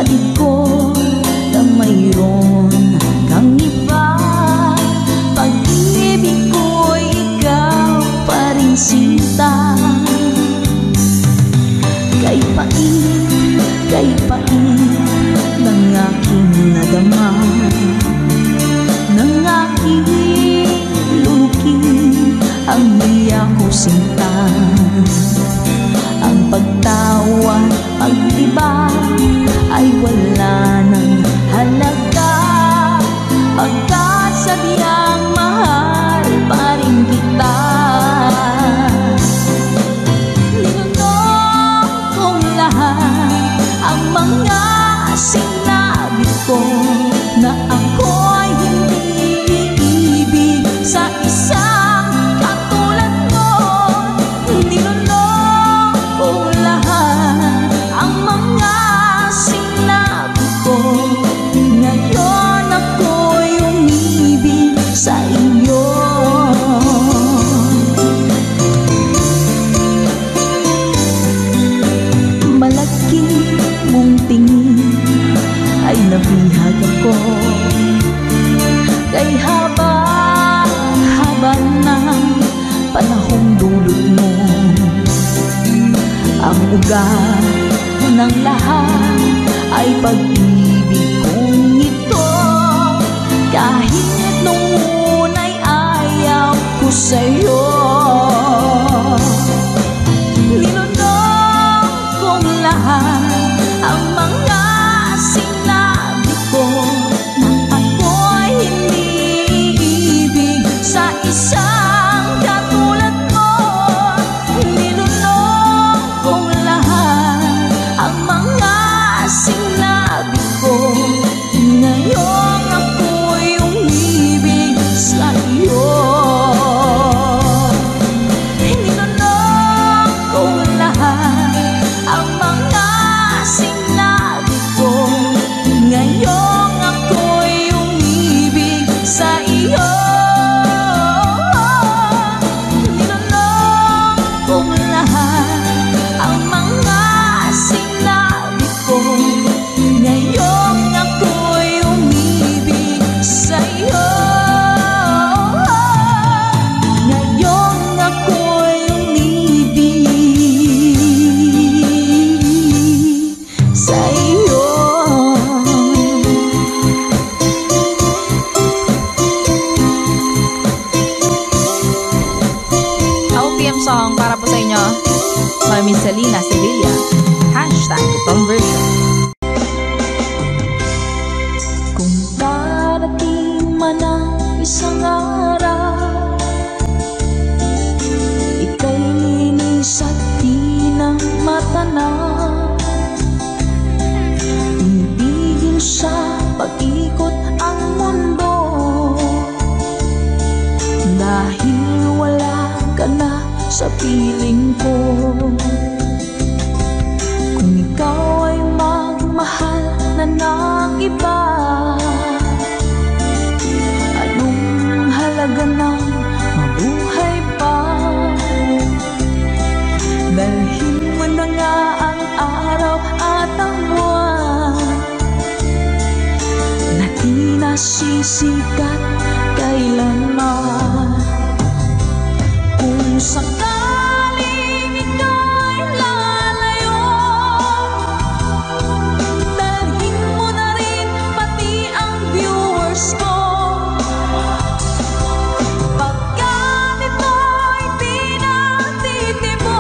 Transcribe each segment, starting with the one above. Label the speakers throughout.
Speaker 1: batid ko na mayroon kang iba. Pag-ibig ko'y ikaw pa rin sinta. Kay pait ng aking nadama, ng aking lulukin ang niya ko sinta. Ang pagtawa, pag-iba ay wala ng halaga, pagkat sabiang mahal pa rin kita. Ninunong kong lahat ang mga sinabi ko, na ako'y hindi iibig sa isang katulad mo. Ninunong kong lahat ang mga sinabi ko, ngayon ako'y umibig sa iyo. Malaki mong tingin ay nabihag ako, kay haba ng panahong dulot mo. Ang ugat ng lahat ay pag-ibig kong ito, kahit nung una'y ayaw ko sa'yo. Ninunong kong lahat ang mga sinabi ko, na ako'y hindi iibig sa isang katulad mo. Ninunong kong lahat ang mga sinabi ko, ngayong ako'y umibig sa iyo. Ninunong kong lahat ang mga sinabi ko, ngayong ako'y umibig sa iyo. Ninunong kong lahat ang mga sinabi ko, ngayong ako'y umibig sa iyo. Ngayong ako'y umibig sa iyo.
Speaker 2: OPM song para po sa inyo, Mami Selena Sevilla, #conversion.
Speaker 1: Kung darating man ang isang araw, ika'y linis at di na matanaw, tinigil sa pag-ikot ang mundo, dahil wala ka na sa piling ko. Kung ikaw ay magmahal na ng iba, anong halaga ng mabuhay pa? Dalhin mo na nga ang araw at ang buwan, na di nasisikat kailanman. Kung sakaling ika'y lalayo, dalhin mo na rin pati ang viewers ko, pagkat ito'y di natitibok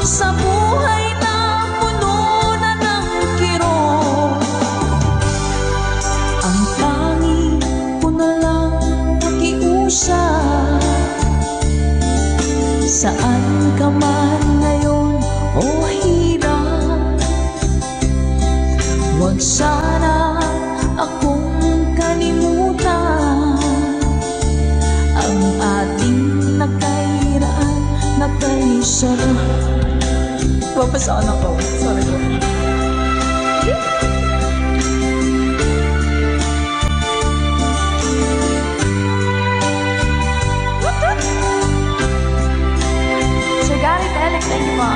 Speaker 1: sa buhay na puno na ng kirot. Ang tanging ko na lang pakiusap, saan ka man ngayon o hirap, huwag sana akong kalimutan. Ang ating nakairaan, nakaisarap. Papasaan ako, sorry ko.
Speaker 2: Sir Garrett Elec, thank you po.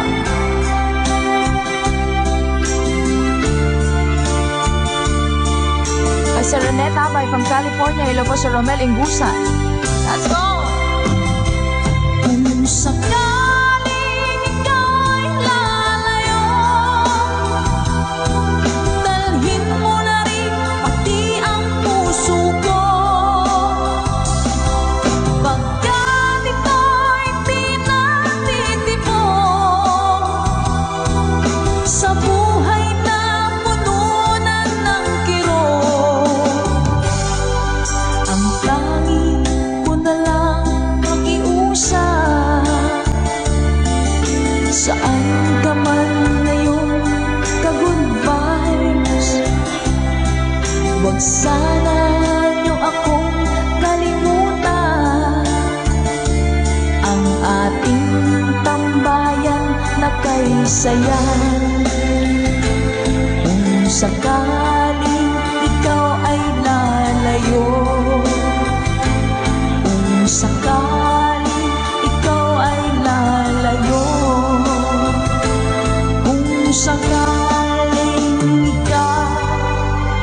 Speaker 2: Annette Abay from California. Hello po sa Romel Ingusan. Let's go!
Speaker 1: Kung sakaling ikaw'y lalayo, dalhin mo na rin pati ang puso ko. Pagkat ito'y pinatitipon sa buhay na pununan ng kirot, ang tangi ko na lang makiusap. Saan ka man ngayon, ka-good vibes, huwag sana niyo akong kalimutan. Ang ating tambayan na kay sayan. Kung sakaling ikaw ay lalayo, kung sakaling ikaw ay lalayo, kung sakaling ikaw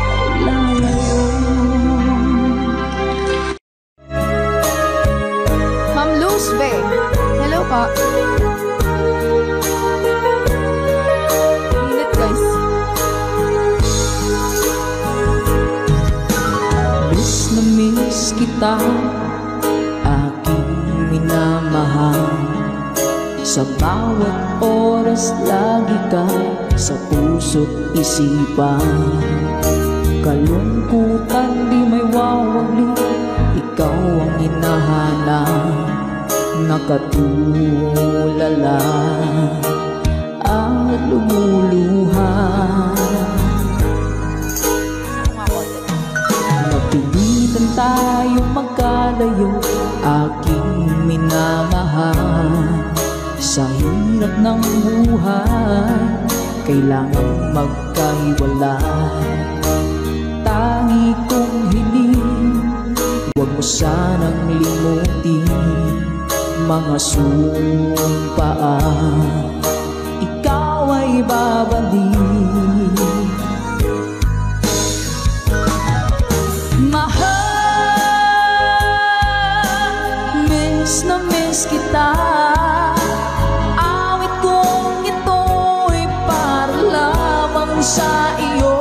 Speaker 1: ay lalayo.
Speaker 2: Ma'am Luz Be. Hello po. Init guys.
Speaker 1: Miss na miss kita, aking minamahal. Sa bawat oras lagi ka sa puso't isipan. Kalungkutan di may wawagli, ikaw ang hinahanap. Nakatulala at lumuluha. Napilitan tayong magkalayo, aking minamahal. Sa hirap ng buhay, kailangang magkahiwalay. Tangi kong hiling, huwag mo sanang limutin mga sumpaan, ikaw ay babalik. Mahal, miss na miss kita. Awit kong ito'y para lamang sa iyo.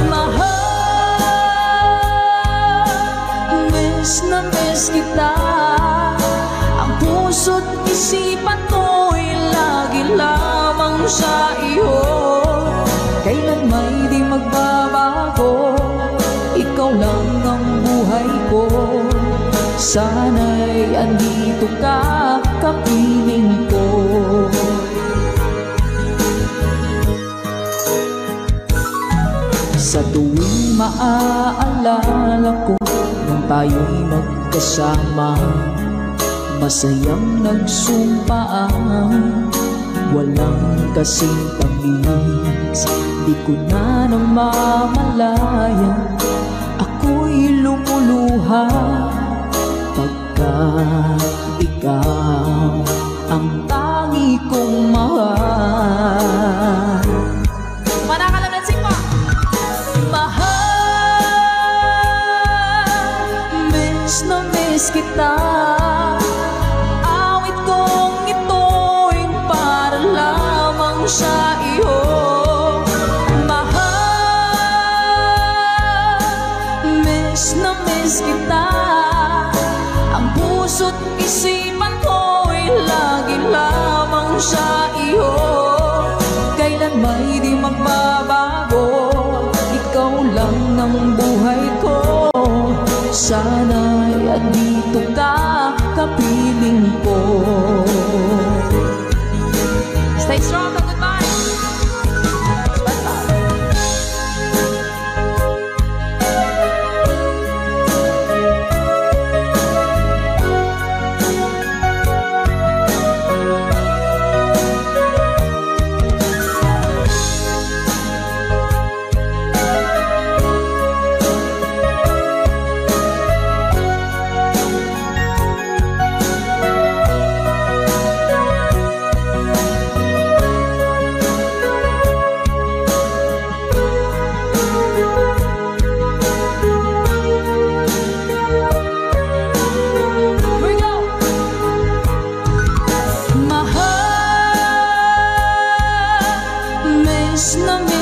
Speaker 1: Mahal, miss na miss kita. Ang puso't isipan ko'y lagi lamang sa iyo. Kailan may di magbabago, ikaw lang ang buhay ko. Sana'y andito ka, kapiling ko. Sa tuwing maaalala ko nung tayo'y magkasama, masayang nagsumpaan, walang kasing tamis. Di ko na namamalayan, ako'y lumuluha pagkat ikaw ang tangi kong mahal.
Speaker 2: Manakalansing po.
Speaker 1: Mahal, miss na miss kita. Awit kong ito'y para lamang sa iyo. Mahal, miss na miss kita. Ang puso't isipan ko'y lagi lamang sa iyo. Kailan may di magbabago, ikaw lang ng buhay ko. Sana'y andito ka, kapiling ko.
Speaker 2: Stay strong. Goodbye.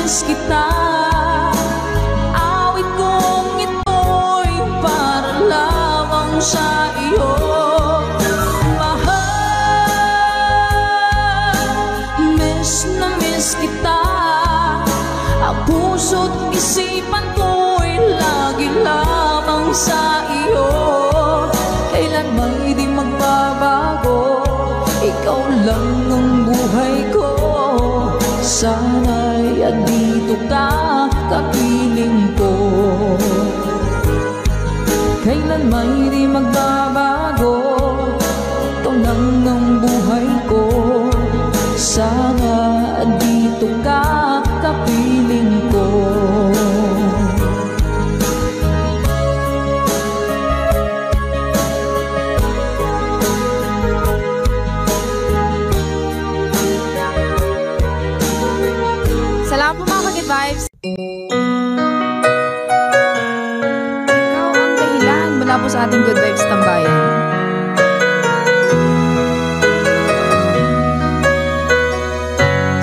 Speaker 1: miss kita. Awit kong ito'y para lamang sa iyo. Kita, ang puso't isipan ko'y lagi lamang sa iyo. Kailan may di magbabago, ikaw lang ang buhay ko. Sana'y andito ka, kapiling ko. Kailan may di magbabago, ikaw lang ang buhay ko. Sana andito ka, kapiling ko.
Speaker 2: Salamat po mga Good Vibes. Ikaw ang dahilan mula po sa ating Good Vibes Tambayan.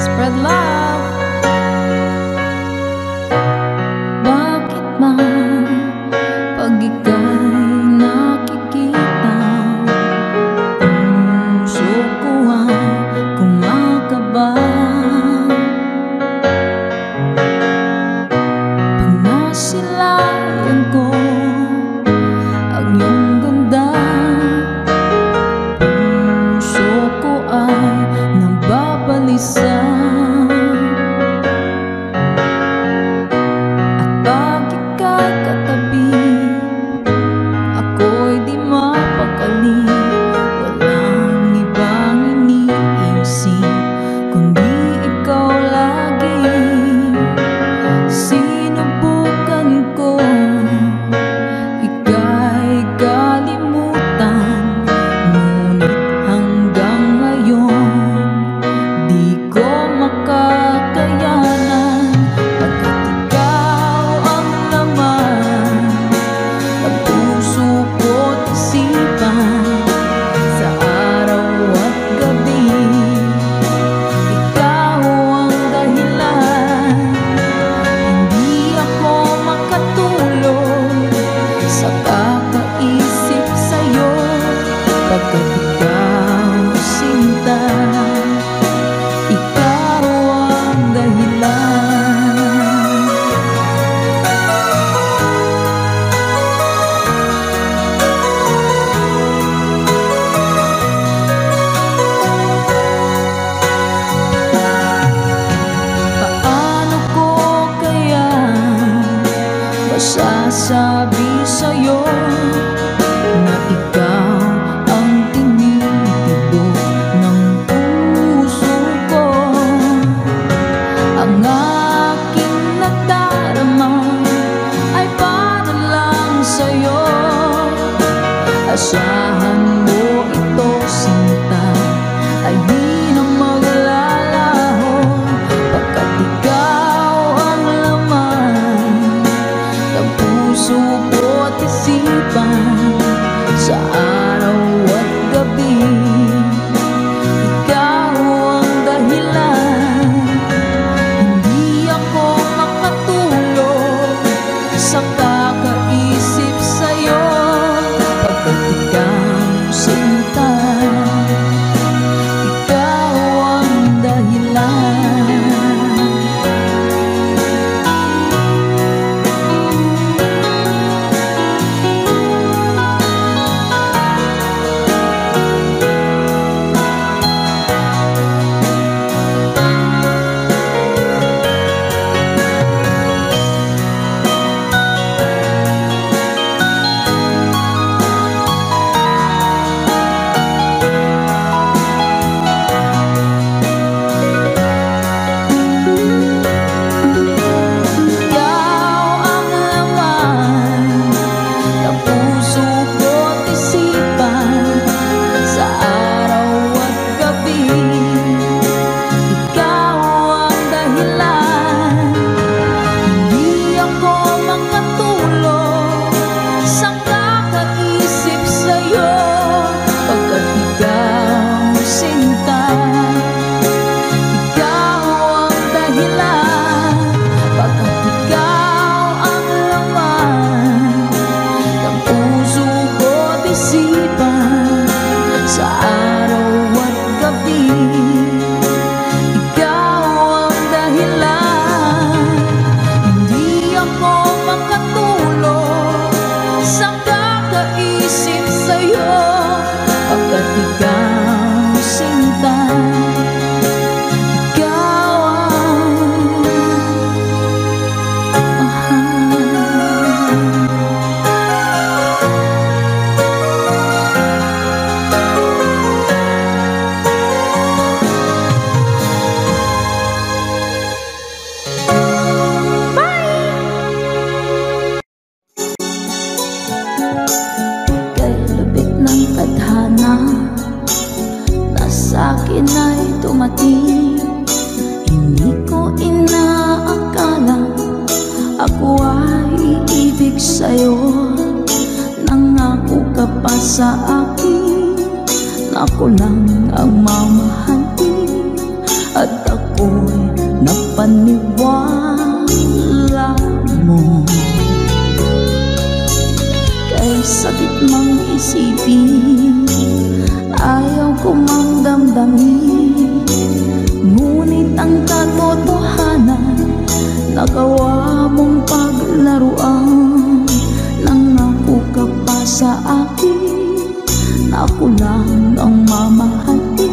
Speaker 2: Spread love.
Speaker 1: Bakit man pag ika'y nakikita, puso ko ay kumakaba. Pag nasilayan ko ang iyong sa akin, ako lang ang mamahalin, at ako'y napaniwala mo. Kay sakit mang isipin, ayaw ko mang damdamin, ngunit ang katotohanan, nagawa mong paglaruan. Nangako ka pa sa akin, na ako lang ang mamahalin,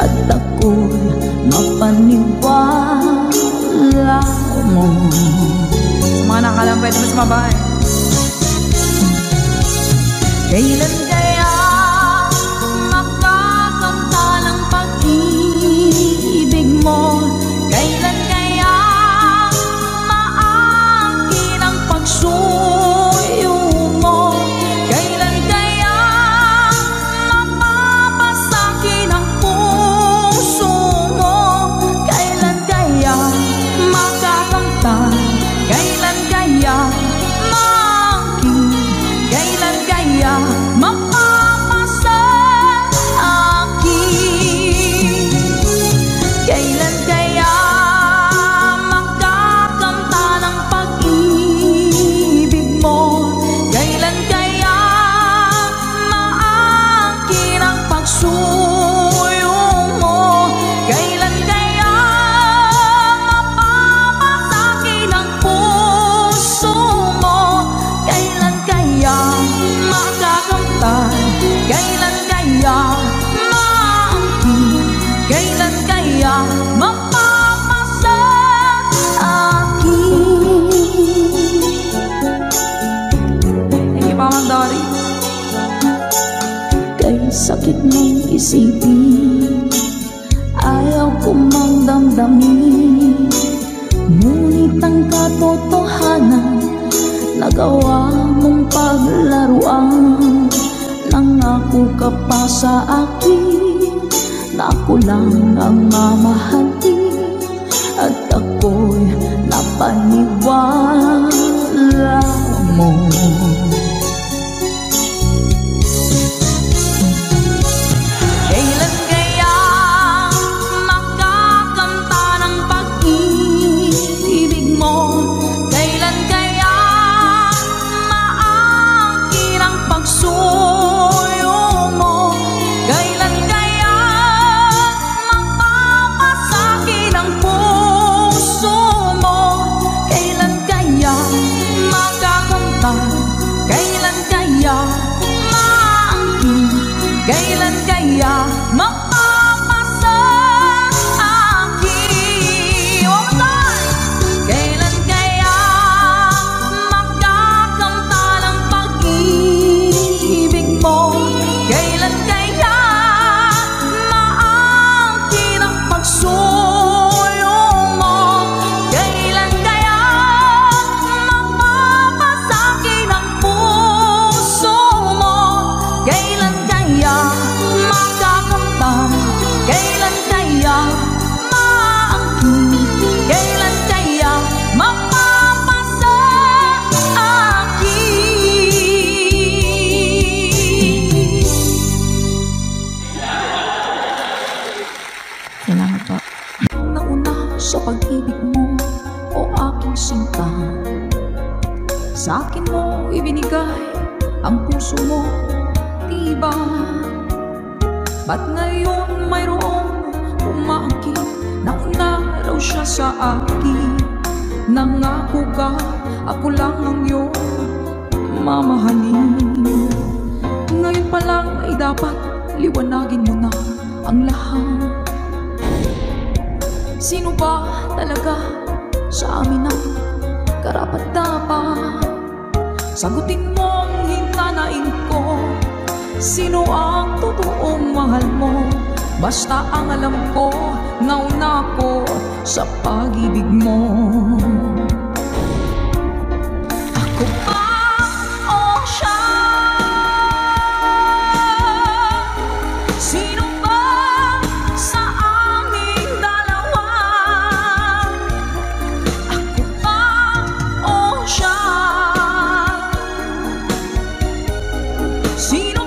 Speaker 1: at ako'y mapaniwala mo.
Speaker 2: Mga nakalampay naman sa mabay.
Speaker 1: Kailan kaya makakamta ng pag-ibig mo? Kailan kaya maangkin ang pagsuyo mo? Kailan kaya mapapasakin ang puso mo? Kailan kaya makakamta? Kailan kaya maangkin? Kailan kaya mapapasa akin? Kailan kaya makakamta ng pag-ibig mo? Kailan kaya maangkin ang pagsuyo mo? Kailan kaya mapapasakin ang puso mo? Kailan kaya makakamtan? Kailan kaya maangkin? Kailan kaya mapapasa akin?
Speaker 2: Thank you, Mama Dory.
Speaker 1: Kay sakit ng isipin, ayaw ko mang damdamin, ngunit ang katotohanan, nagawa mong paglaruan. Nangako ka pa sa akin, na ako lang ang mamahalin, at ako'y napaniwala mo. Kailan kaya makakamta ng pag-ibig mo? Kailan kaya maangkin ang pagsuyo mo? Kailan kaya mapapasakin ang puso mo? Kailan kaya makakamta? Kailan kaya maangkin? Kailan kaya mapapasa akin? One more time! Kailan kaya makakamta ng pag-ibig mo? Kailan kaya maangkin ang pagsuyo mo? Kailan kaya mapapasakin ang puso mo? Kailan kaya makakamtan? Kailan kaya maangkin? Kailan kaya mapapasa akin?
Speaker 2: Salamat po.
Speaker 1: Nauna sa pag-ibig mo, o aking sinta, sa akin mo ibinigay ang puso mo, diba? Ba't ngayon mayroong umaangkin? Nauna raw siya sa akin. Nangako ka, ako lang ang iyong mamahalin. Ngayon pa lang ay dapat liwanagin mo na ang lahat. Sino ba talaga sa amin ang karapat-dapat? Sagutin mo ang hintanain ko. Sino ang totoong mahal mo? Basta ang alam ko, nauna ko sa pag-ibig mo. Ako ba o siya? Sino ba sa aming dalawa? Ako ba o siya? Sino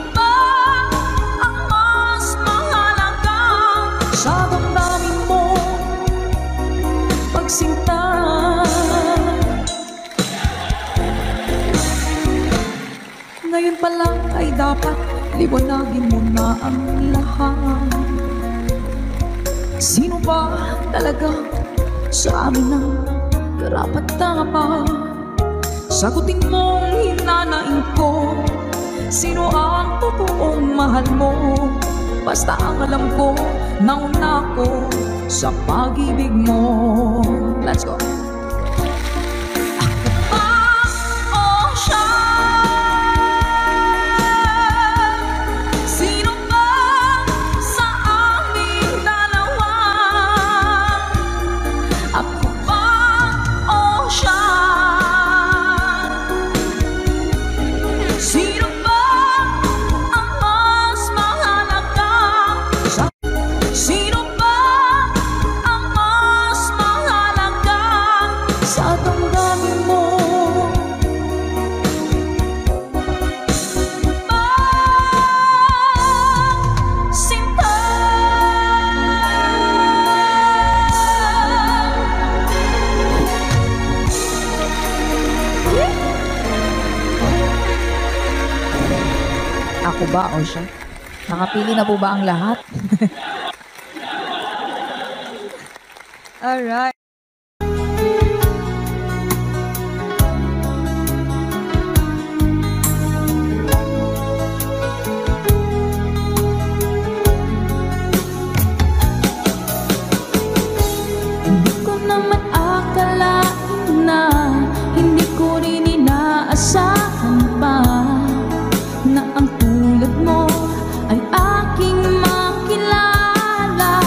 Speaker 1: dapat liwanagin mo na ang lahat. Sino ba talaga sa amin ang karapat-dapat? Sagutin mong hinanain ko, sino ang totoong mahal mo? Basta ang alam ko, nauna ko sa pag-ibig mo. Let's go.
Speaker 2: Ako ba o siya? Nakapili na po ba ang lahat? Alright.
Speaker 1: Hindi ko naman akalain na, hindi ko rin inaasahan pa na ang tulad mo ay aking makilala.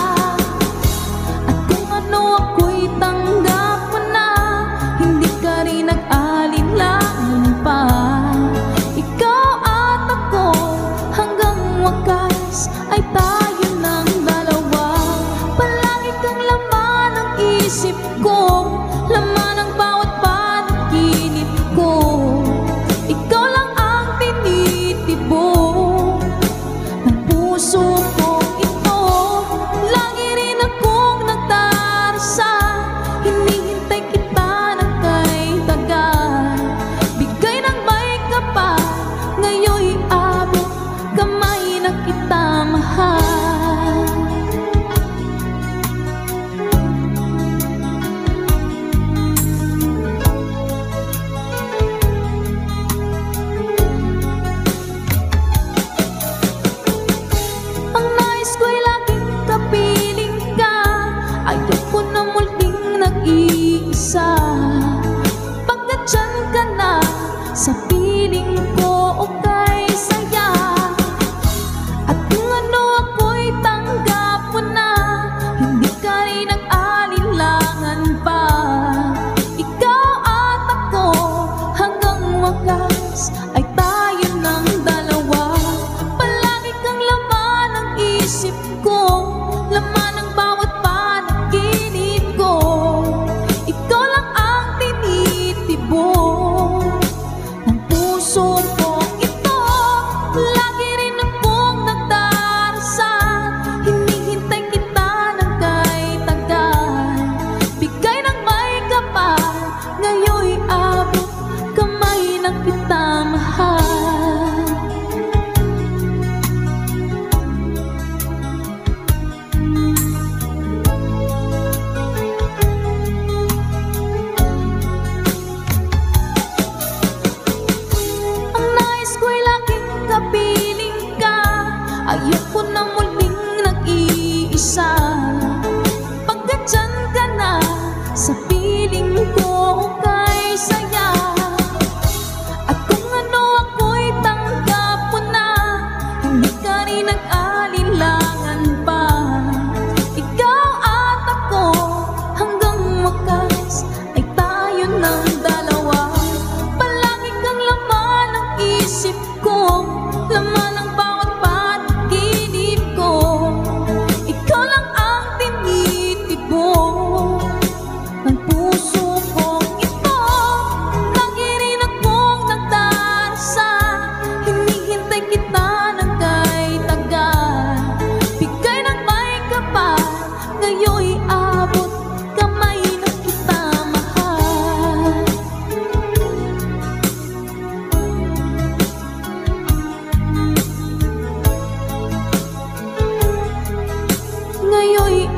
Speaker 1: At kung ano ako'y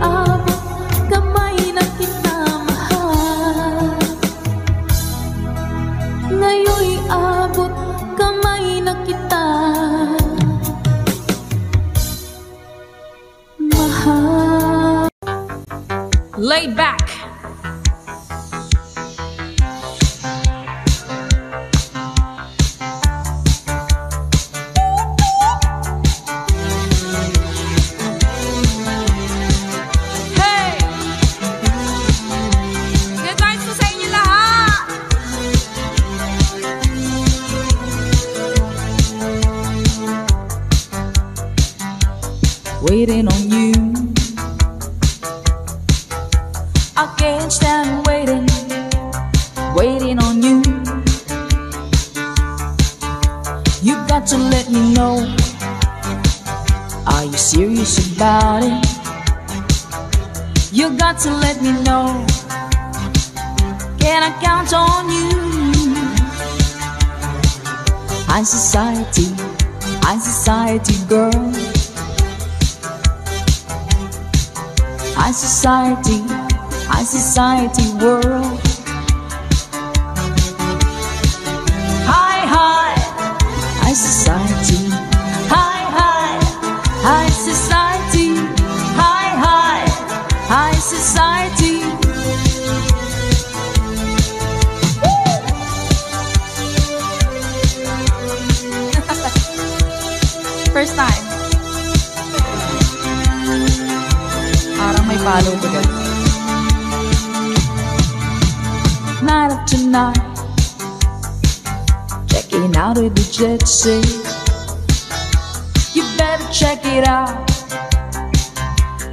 Speaker 1: abot kamay na kita mahal. Ngayon'y abot kamay na kita mahal.
Speaker 2: Laid back. Hey! Good vibes po sa inyo lahat!
Speaker 1: Waiting on you, I can't stand waiting, waiting on you. You got to let me know, are you serious about it? You got to let me know, can I count on you? High society girl. High society world. High society, high society, high society.
Speaker 2: First time. Parang may palo to guys.
Speaker 1: Night after night, checking out with the jet set. You better check it out,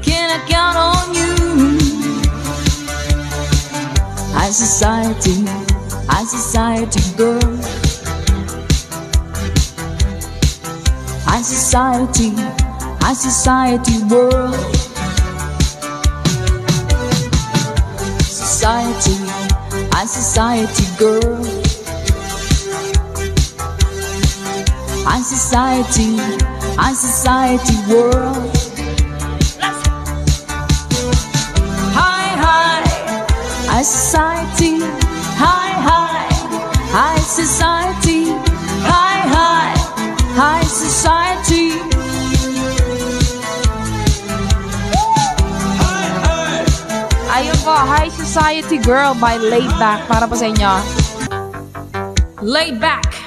Speaker 1: can I count on you? High society girl. High society world. High society girl. High society world. High society, high society, high society.
Speaker 2: Ayun po, High Society Girl by Laid Back. Para po sa inyo. Laid Back.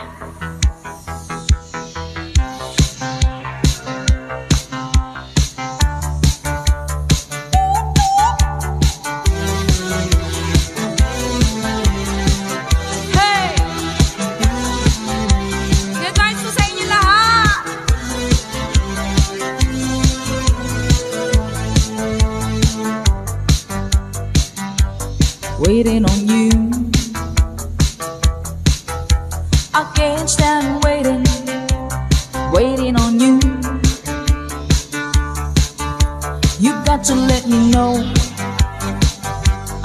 Speaker 2: Hey! Good vibes po sa inyo lahat!
Speaker 1: Waiting on you, I can't stand waiting, waiting on you. You got to let me know,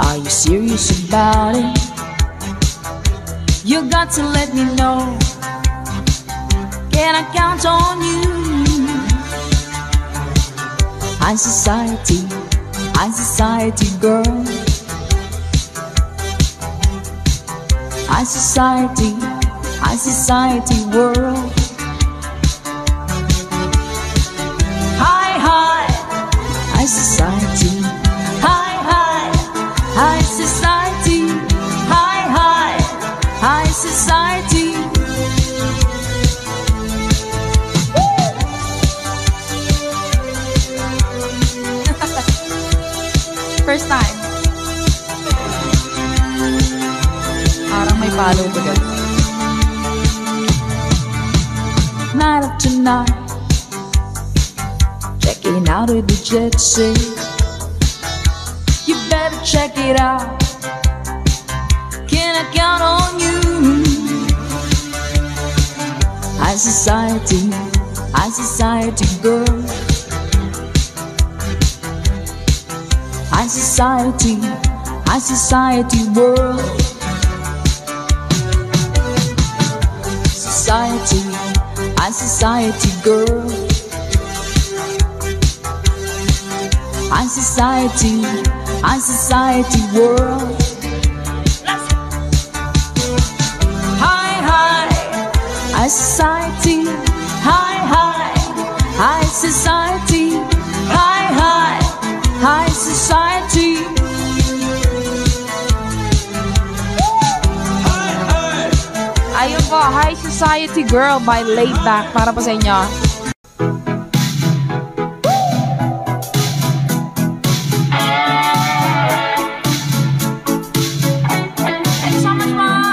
Speaker 1: are you serious about it? You got to let me know, can I count on you? High society girl. High society world. High society, high society, high society.
Speaker 2: First time. Parang may palo to guys.
Speaker 1: Night after night, checking out with the jet set. You better check it out, can I count on you? High society girl. High society world. High society girl. high society world. High society, high society, high society.
Speaker 2: Ayun po, High Society Girl by Laid Back. Para po sa inyo. Thank you so much, Ma.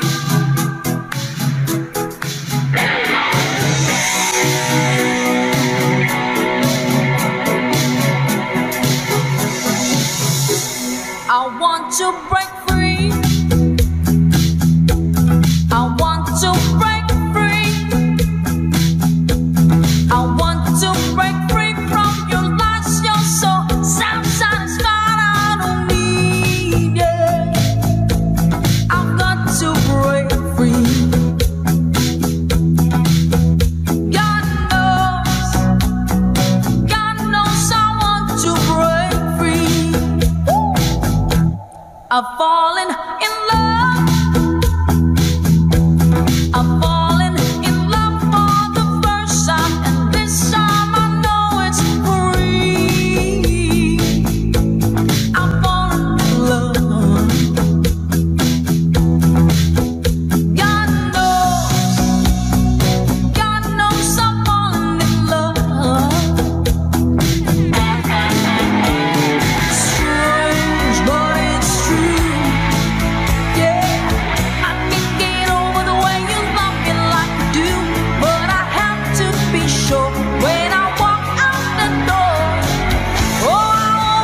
Speaker 1: I want to break free. I want to break free. I want to break free from your lies. You're so self-satisfied. I don't need it. I've got to break free. God knows I want to break free. I've fallen in love. I've fallen in love for the first time, and this time I know it's free. I've fallen in love. God knows I've fallen in love. Strange, but it's true. Yeah, I can't get over the way you love me like you do, but I have to be sure when I walk out the door. Oh, I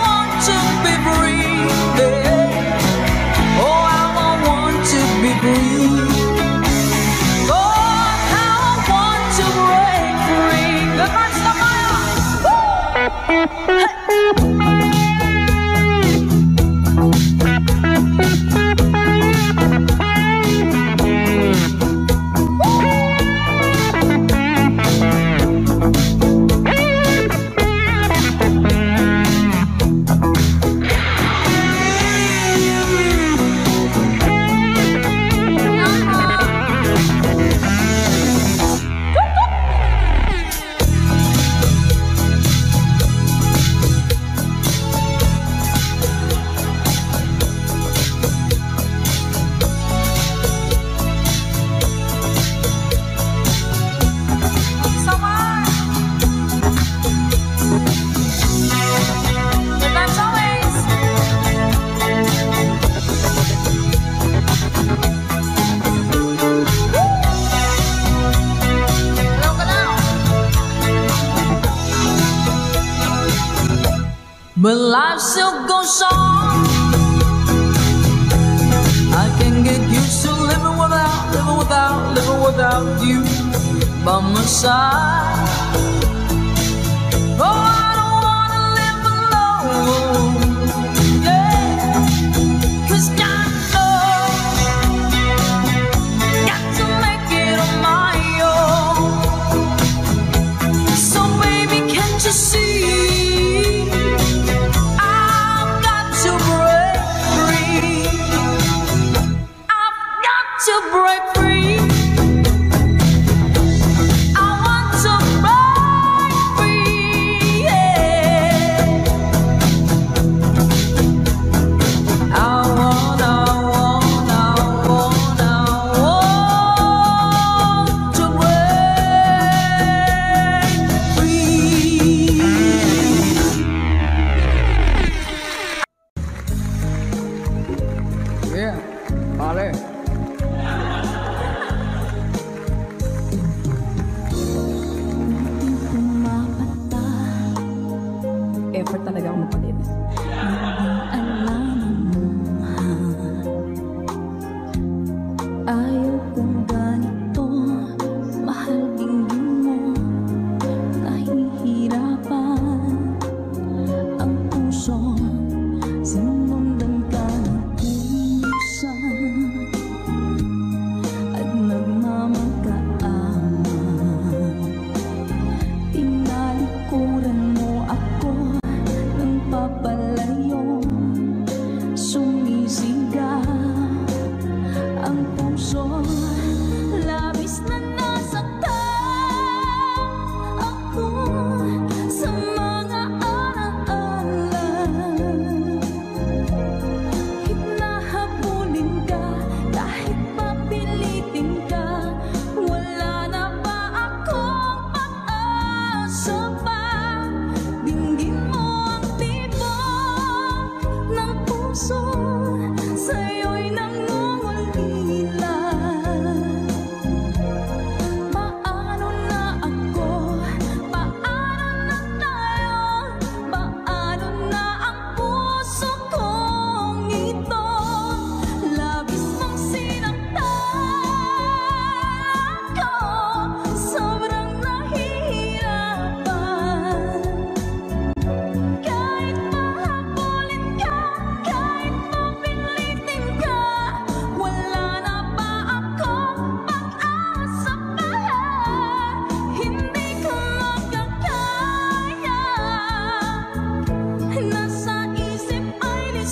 Speaker 1: want to be free. Yeah. Oh, I want to be free. Oh, how I want to break free. Good night, Samaya. But life still goes on. I can get used to living without you by my side. Oh, I don't wanna live alone. Yeah, 'cause God knows, got to make it on my own. So baby, can't you see? To break free, I want to break free, yeah.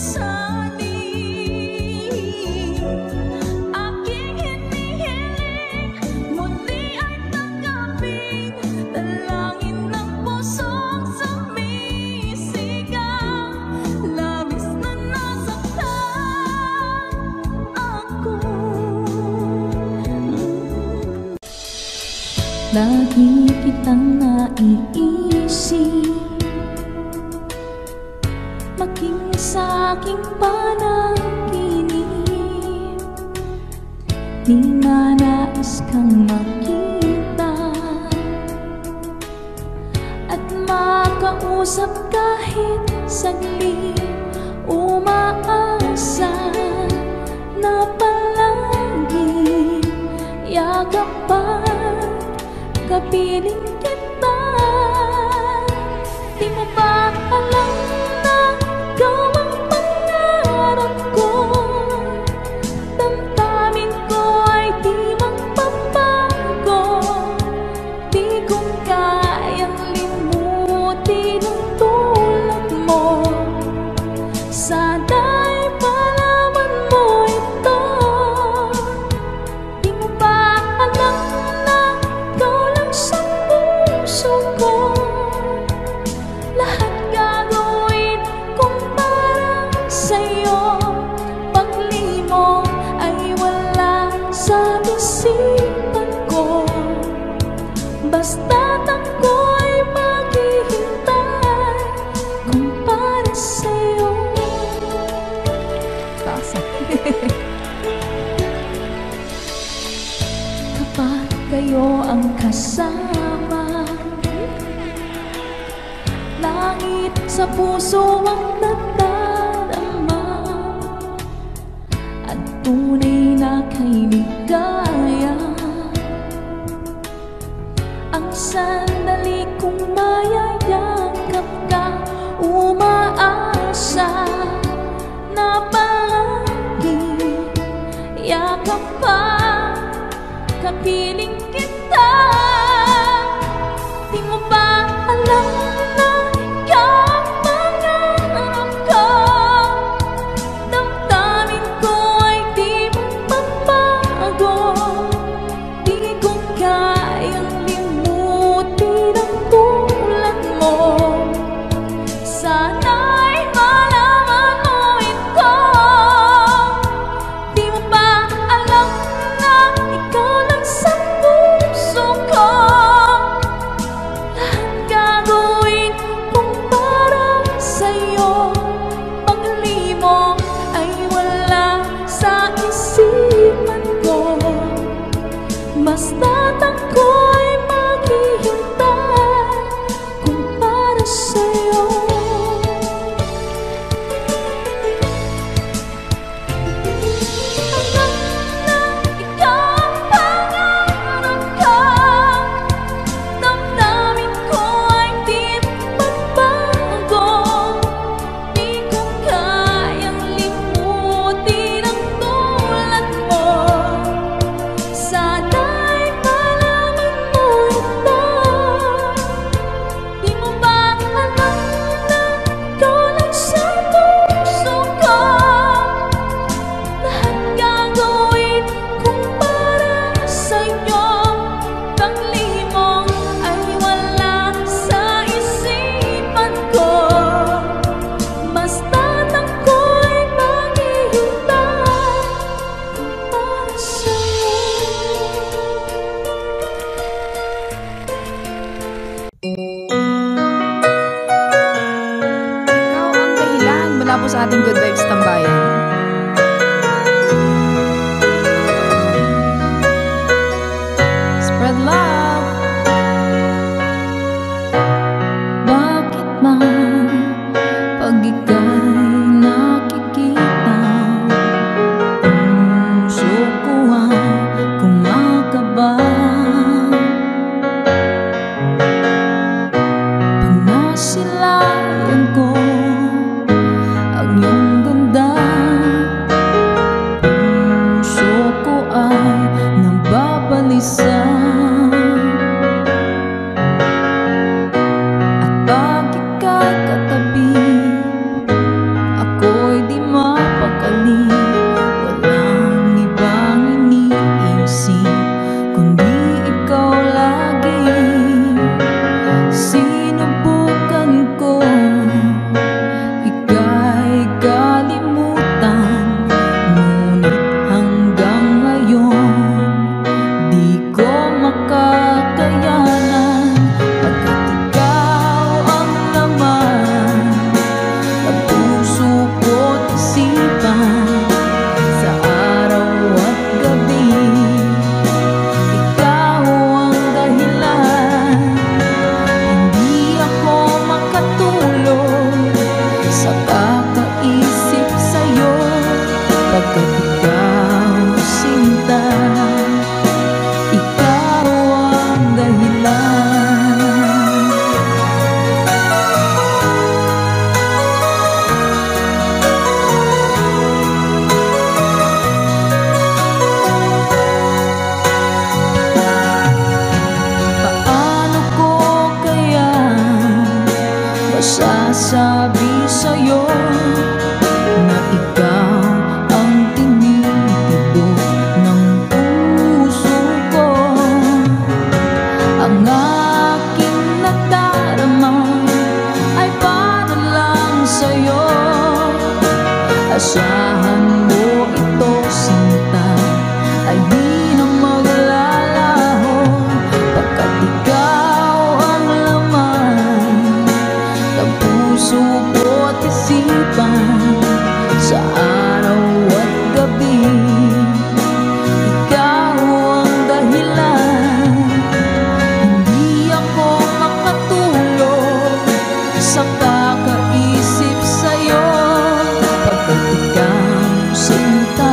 Speaker 1: sanib. Aking hinihiling, muli ay tanggapin, dalangin ng pusong sumisigaw. Labis na nasaktan ako. Lagi kitang naiisip, maging sa aking panaginip. Di na nais kang makita at makausap kahit saglit. Umaasa na palagi yakapan, kapiling kita. Di mo ba alam na ikaw ang pangarap ko? Damdamin ko ay di magpapago. Di ko kayang limutin ang tulad mo. Sana'y malaman mo ito. Di mo ba alam na ikaw lang sa puso ko? Lahat gagawin kung para sa'yo. Paglimong ay wala sa isipan ko. Basta't ako'y maghihintay kung para sa'yo. Tasa. Kapag kayo ang kasama, langit sa puso ang nadarama, at tunay na kay ligaya. Ang sandali kong mayayakap ka, umaasa na palagi yakap pa, kapiling kita. Di mo ba alam na ikaw ang pangarap ko? Damdamin ko ay di magpapago. Di ko kayang limutin ang tulad mo. Sana'y malaman mo ito. Di mo ba alam na ikaw lang sa puso ko? Lahat gagawin kung para sa'yo. Paglimong ay wala sa isipan ko. Basta't ako'y maghihintay kung para sa'yo. Alam na ikaw ang pangarap ko. Damdamin ko ay di magbago. Di ko kayang limutin ang tulad mo. Sana'y malaman mo ito. Di mo ba alam na ikaw lang sa puso ko? Lahat gagawin kung para sa'yo. Paglimong ay wala sa isipan ko. Basta't ako'y maghihintay kung para sa'yo.
Speaker 2: Ikaw ang dahilan mula po sa ating Good Vibes Tambayan. Spread love.
Speaker 1: Bakit man pag ika'y nakikita, puso ko ay kumakaba? Pag nasilayan ko ang iyong ganda, puso ko ay nababalisa. At pag ika'y katabi, ako'y di Asahan mo ito, sinta, ay di na maglalaho, pagkat ikaw ang laman ng puso ko at isipan. Sa araw at gabi, ikaw ang dahilan. Hindi ako makatulog sa kakaisip sa'yo, pagkat ikaw, sinta.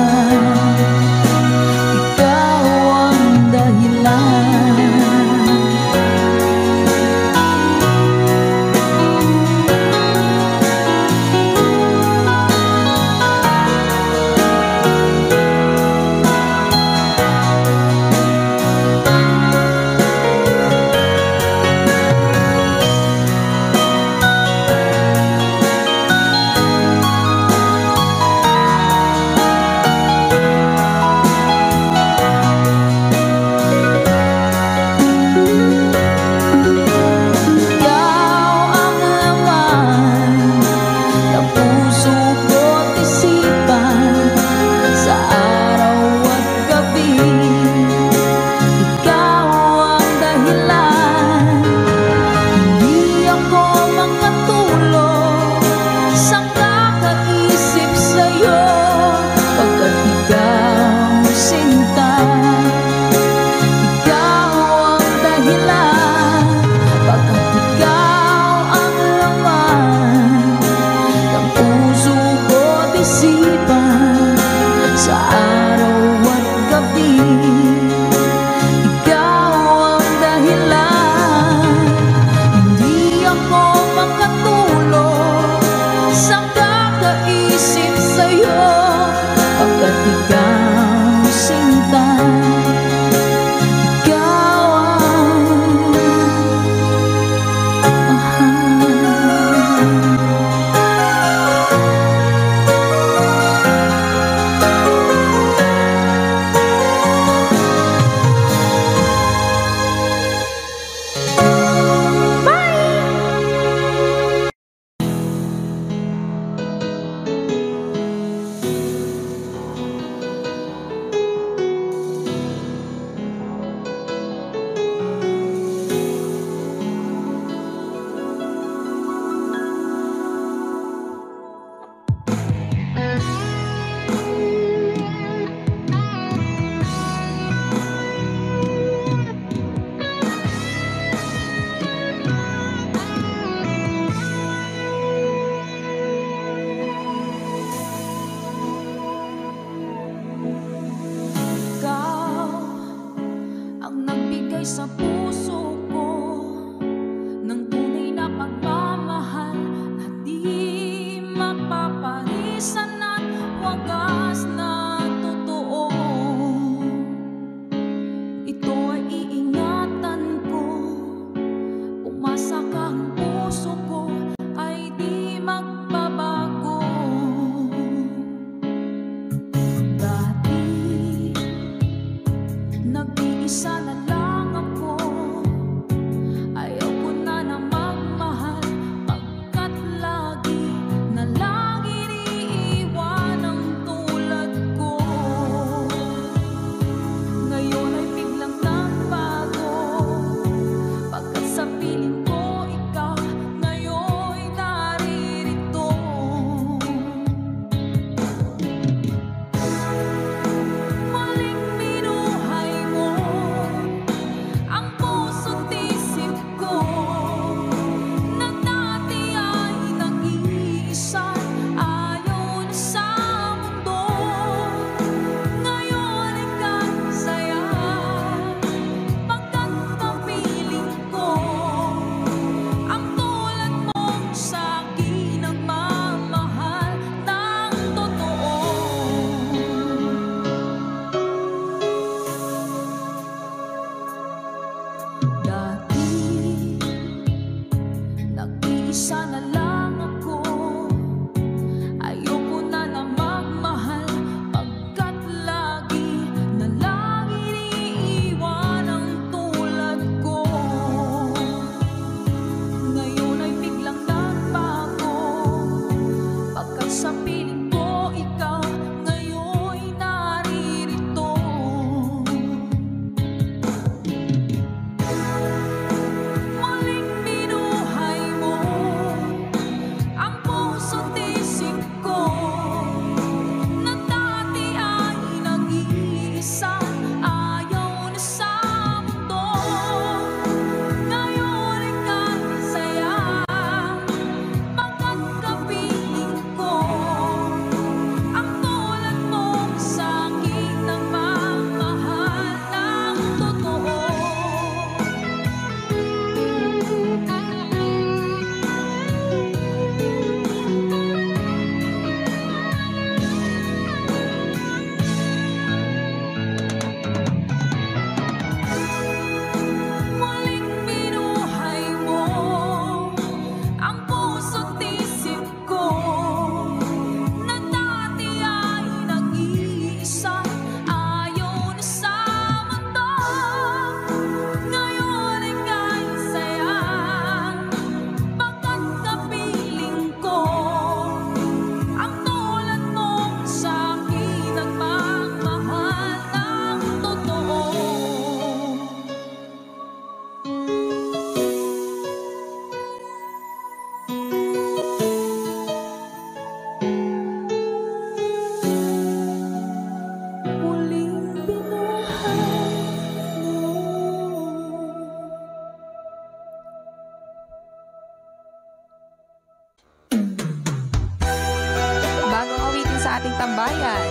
Speaker 2: ating tambayan.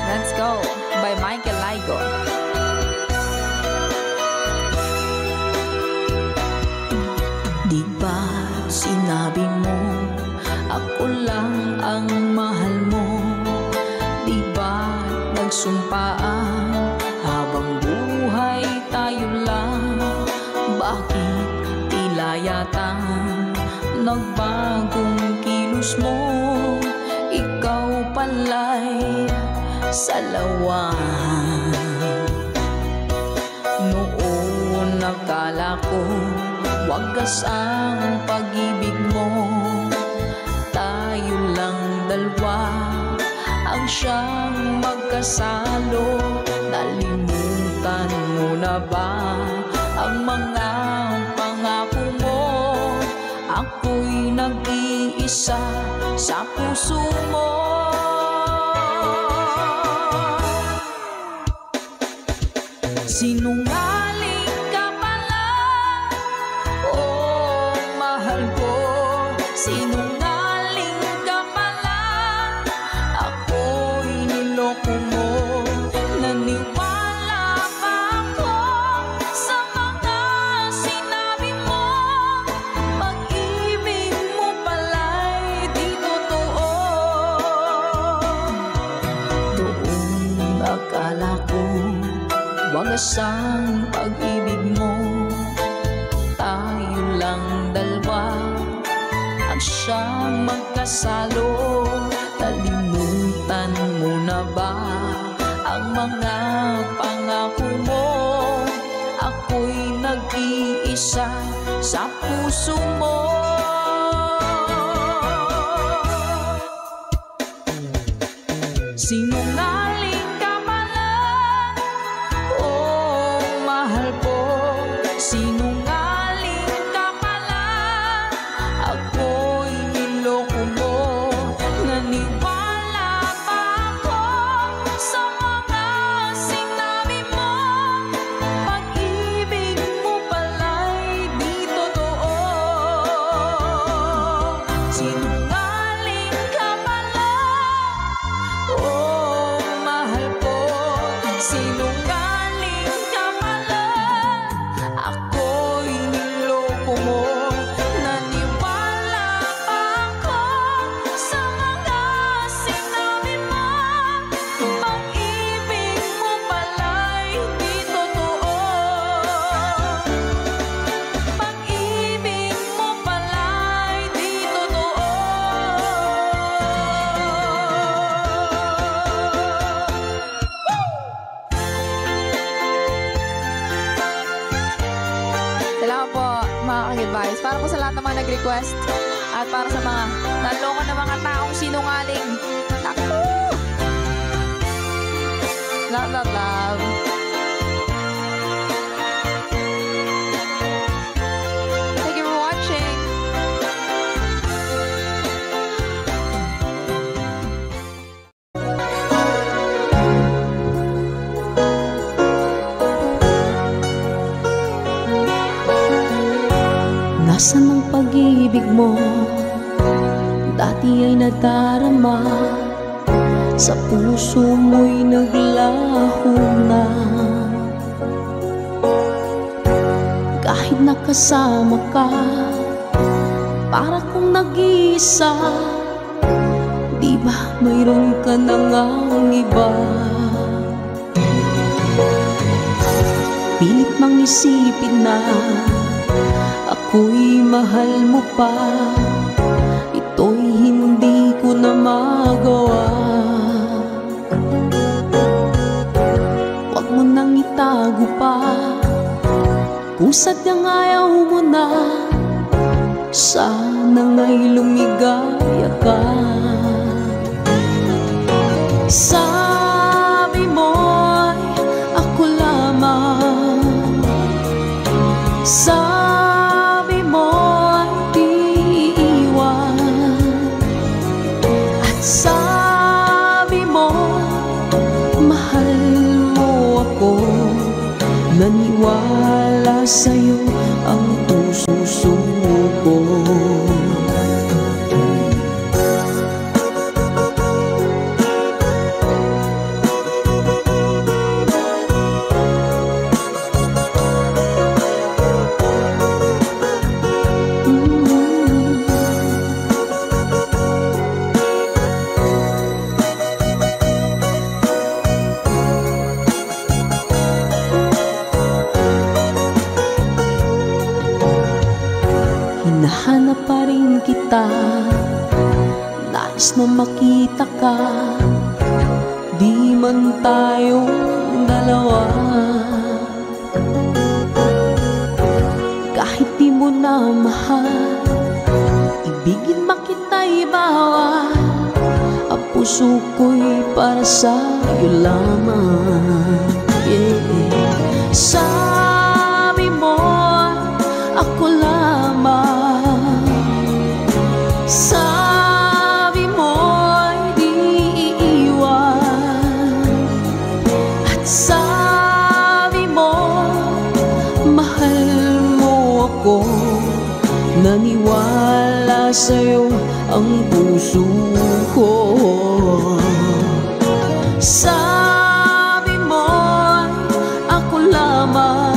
Speaker 2: Let's Go by Michael Laigo.
Speaker 1: Di ba sinabi mo ako lang ang mahal mo? Di ba nagsumpaan habang buhay tayo lang? Bakit tila yata nagbagong kilos mo? Ikaw pala'y salawan. Noon nakala ko wagas ang pag-ibig mo. Tayo lang dalawa ang siyang magkasalo. Nalimutan mo na ba ang mga pangako mo? Ako'y nag-iisa sa puso mo. Sinungaling ka pala, oh mahal ko. Sinungaling ka pala, ako'y niloko mo. Naniwala pa ako sa mga sinabi mo. Pag-ibig mo pala'y di totoo. Doon akala ko wagas ang pag-ibig mo. Tayo lang dalawa ang siyang magkasalo. Nalimutan mo na ba ang mga pangako mo? Ako'y nag-iisa sa puso mo. Sinungaling ka pala, oh mahal ko. Sinungaling ka pala, ako'y niloko mo. Naniwala pa ako sa mga sinabi mo. Pag-ibig mo pala'y di totoo. Sinungaling ka pala, oh mahal ko. Sinungaling ka pala, ako'y niloko mo. Naniwala pa ako sa mga sinabi mo. Pag-ibig mo pala'y di totoo. Pag-ibig mo pala'y di totoo.
Speaker 2: Salamat po mga ka-advice. Para po sa lahat ng mga nag-request at para sa mga naloko na mga taong sinungaling. Naku! Love, love, love. Thank you for watching.
Speaker 1: Nasaan ang pag-ibig mo? Dati ay nadarama, sa puso mo'y naglaho na. Kahit nakasama ka, para kong nag-iisa. Di ba mayroon ka na ngang iba? Pilit mang isipin na ako'y mahal mo pa. Ito'y hindi ko na magawa. Huwag mo nang itago pa kung sadyang ayaw mo na. Sana nga'y lumigaya ka. Sabi mo'y ako lamang. Sabi mo'y di iwan. At sabi mo mahal mo ako. Naniwala sa'yo ang puso ko. nais na makita ka, di man tayong dalawa. Kahit di mo na mahal, ibigin makita'y bawal. Ang puso ko'y para sa'yo lamang, yeah. Sabi mo, ako lamang. Sabi mo'y di iiwan. At sabi mo, mahal mo ako. Naniwala sa'yo ang puso ko. Sabi mo'y ako lamang.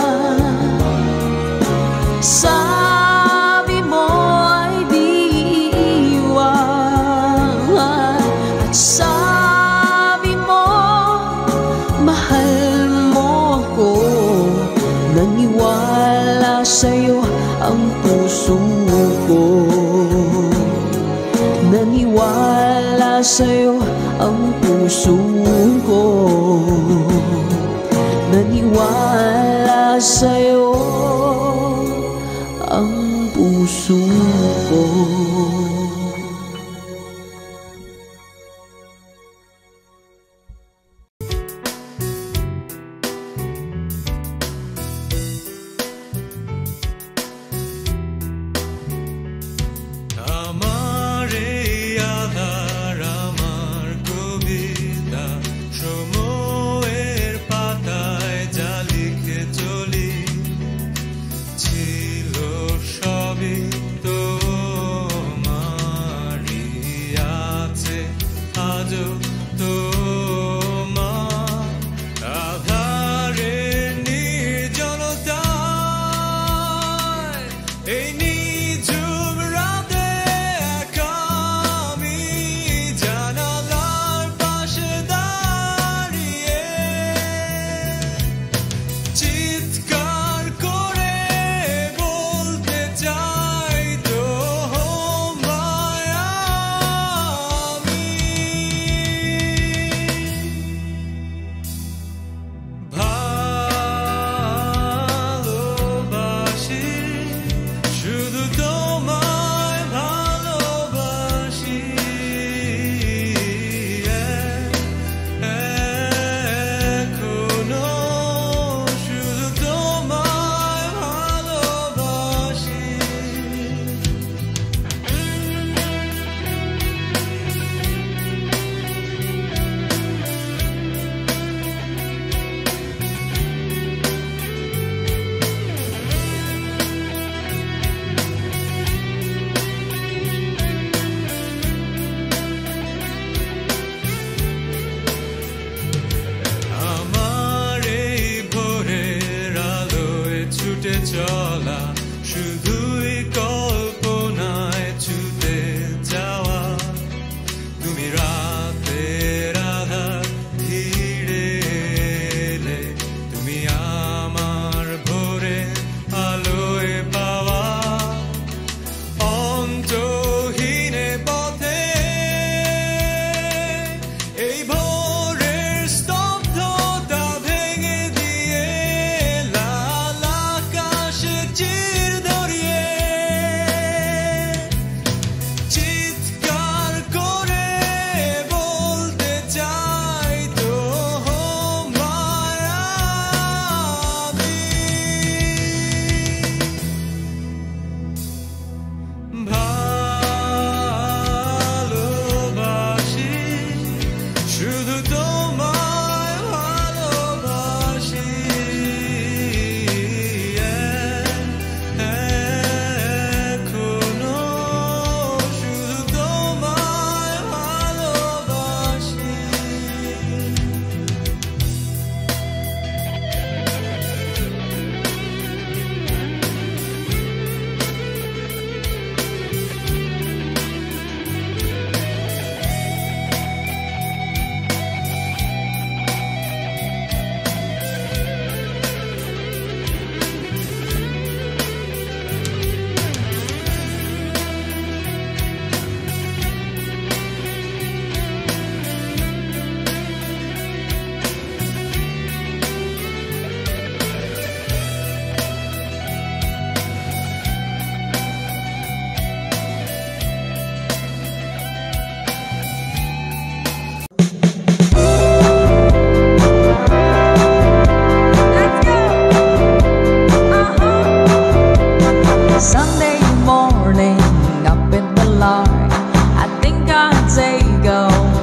Speaker 1: Sabi mo'y di iiwan. At sabi mo, mahal mo ako. Naniwala sa'yo ang puso ko. Naniwala sa'yo ang puso ko. Naniwala sa'yo ang puso ko.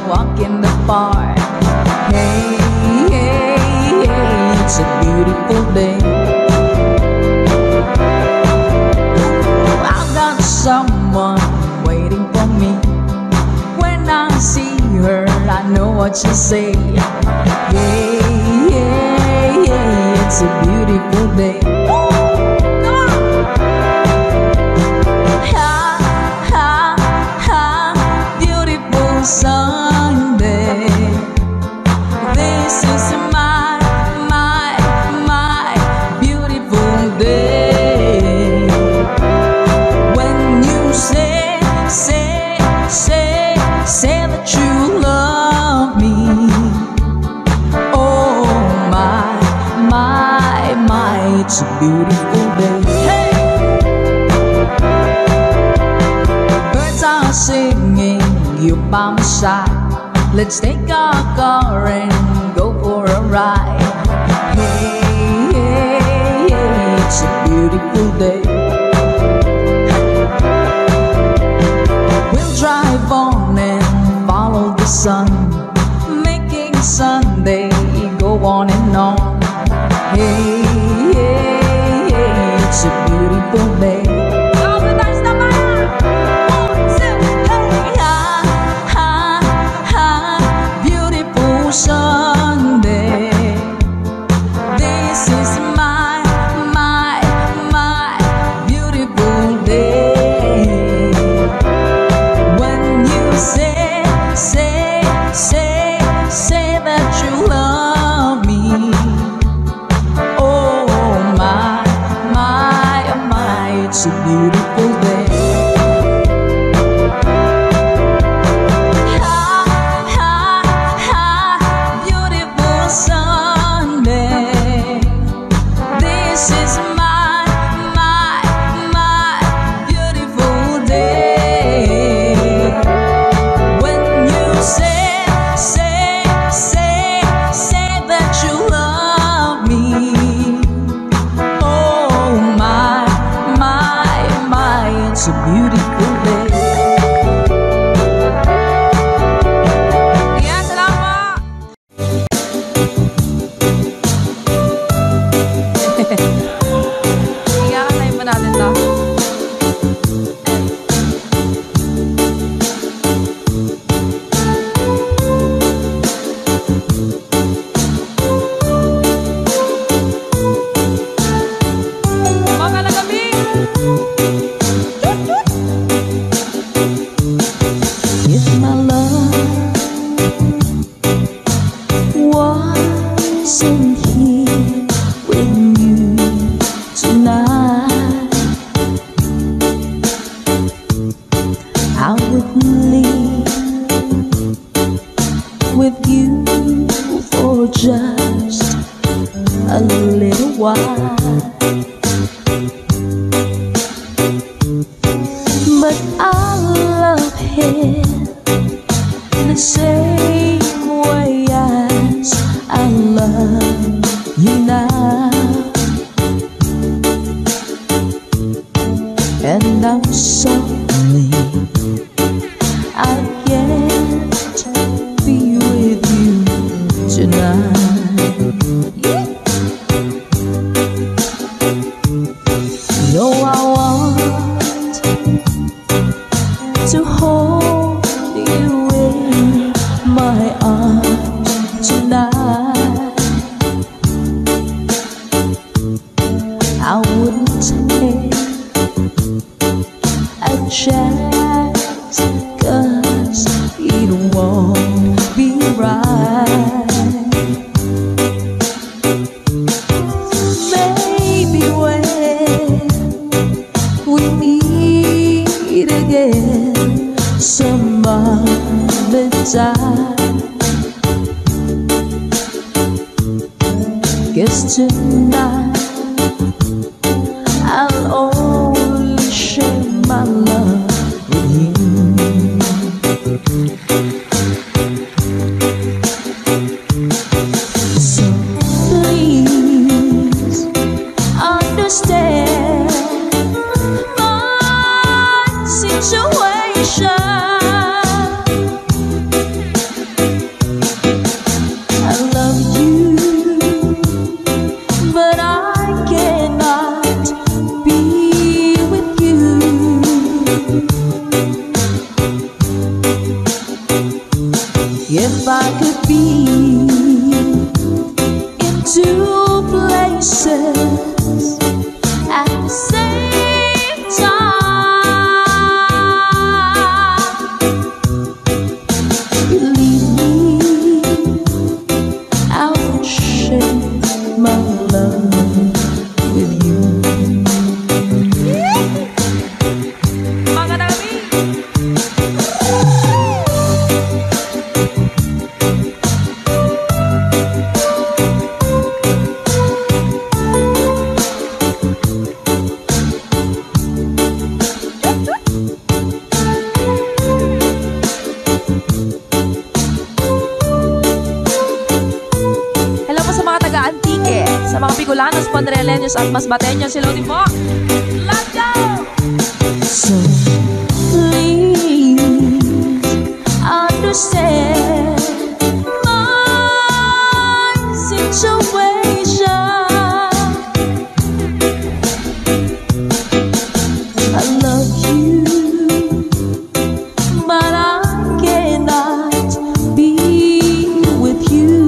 Speaker 1: walk in the park. Hey, hey, hey, it's a beautiful day. I've got someone waiting for me. When I see her, I know what she'll say. Hey, hey, hey, it's a beautiful day. Sunday, this is my beautiful day. When you say that you love me, oh my, it's a beautiful day. Hey! Birds are singing, you by my side. Let's take our car and go for a ride. Hey, hey, hey, it's a beautiful day. We'll drive on and follow the sun, making Sunday go on and on. Hey, hey, hey, it's a beautiful day. Sunday, this is my beautiful day. When you say that you love me, oh my, it's a beautiful day. This is my beautiful day. When you say that you love me, oh my, it's a beautiful day. Yeah, salamat. Iyakanay pa natin to. Mga lagabing! If my love wasn't here with you tonight, I would leave with you for just a little while. But I love him the same way as I love you now. And I'm sorry I can't be with you tonight. No, I want to hold you in my arms tonight. I wouldn't take a chance, 'cause it won't be right. Maybe when we meet again some other time, 'cause tonight I'll only share my love with you. So please understand my situation. If I could be in two places at the same time, believe me, I would share my love with you. Mga nami! Antique, sa mga Bicolanos, Panreleños at Masbateños, hello din po. Let's go! So please understand my situation. I love you, but I cannot be with you.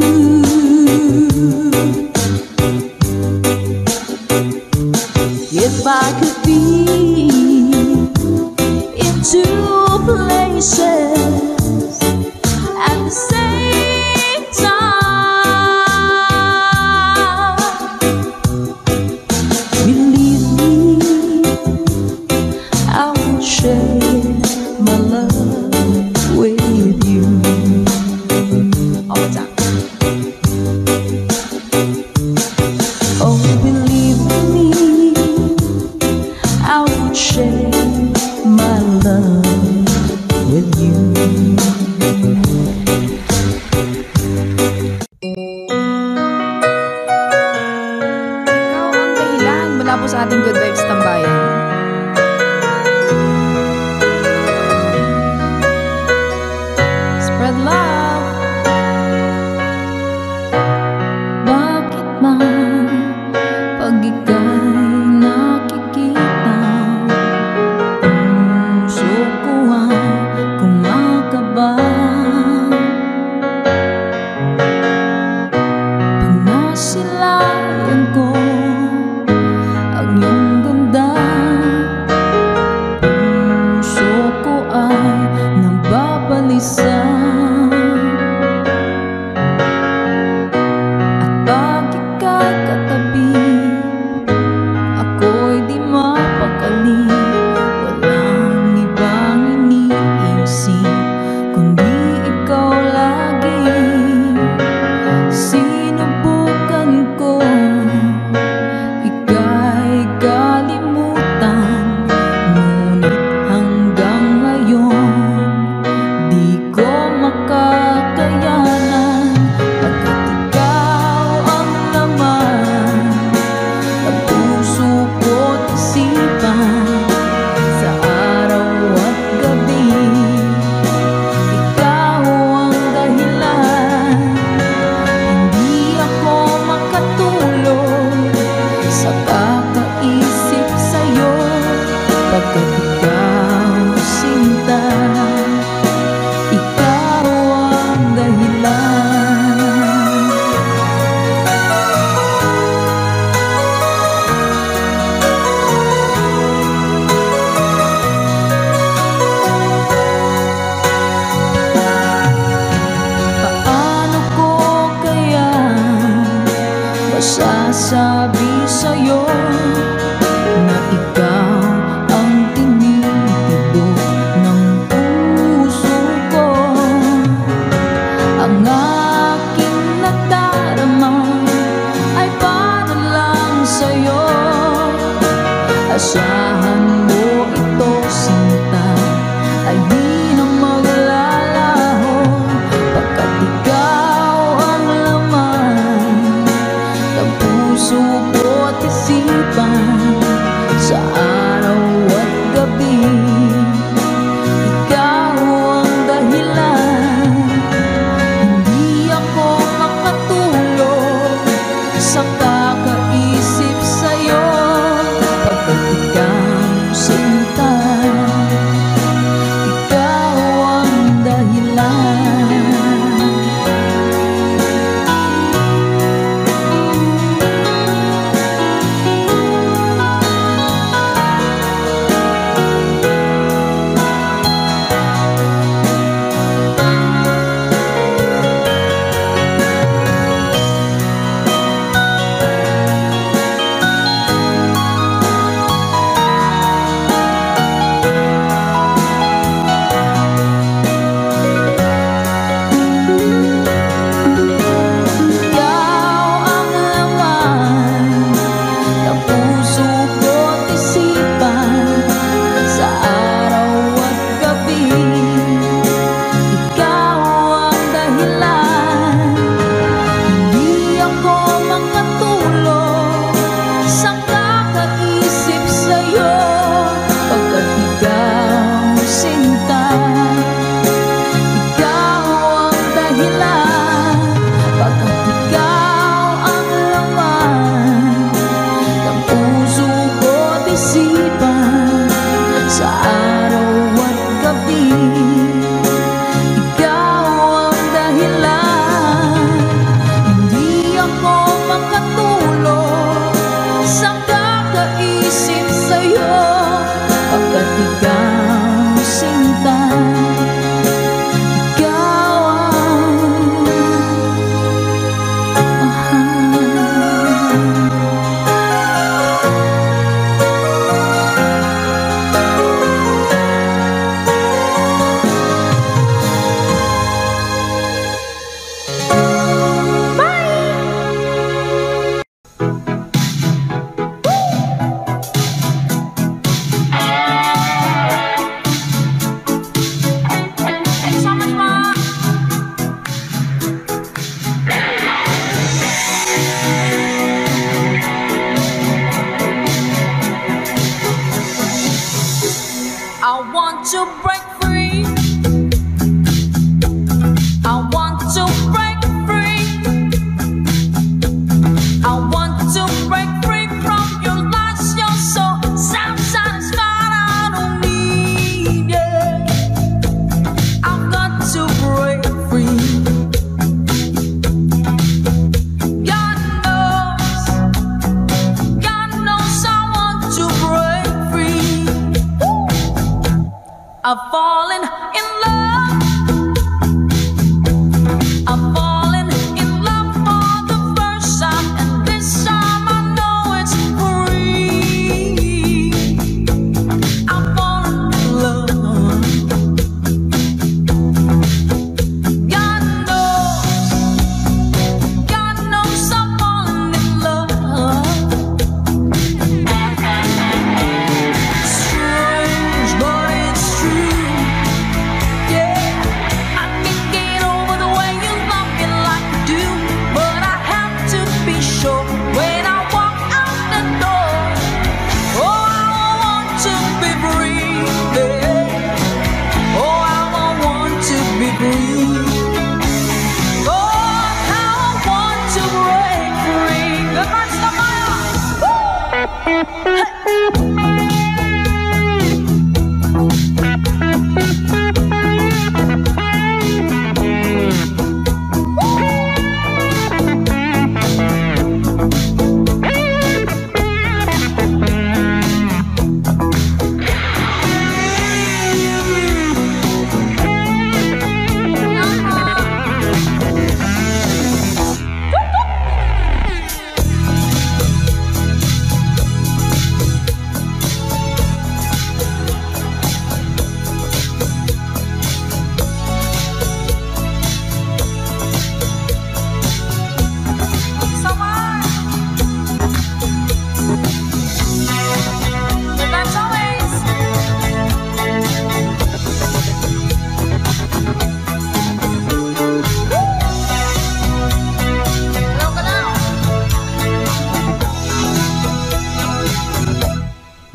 Speaker 1: If I could be in two places at the same time, believe me, I would share my love with you. All the time. Oh, believe me, I would share my love with you. Ikaw ang dahilan mula po sa ating Good Vibes Tambayan. Spread love. Bakit man pag ika'y nakikita, puso ko ay kumakaba? Pag nasilayan ko ang iyong ganda, puso ko ay nababalisa.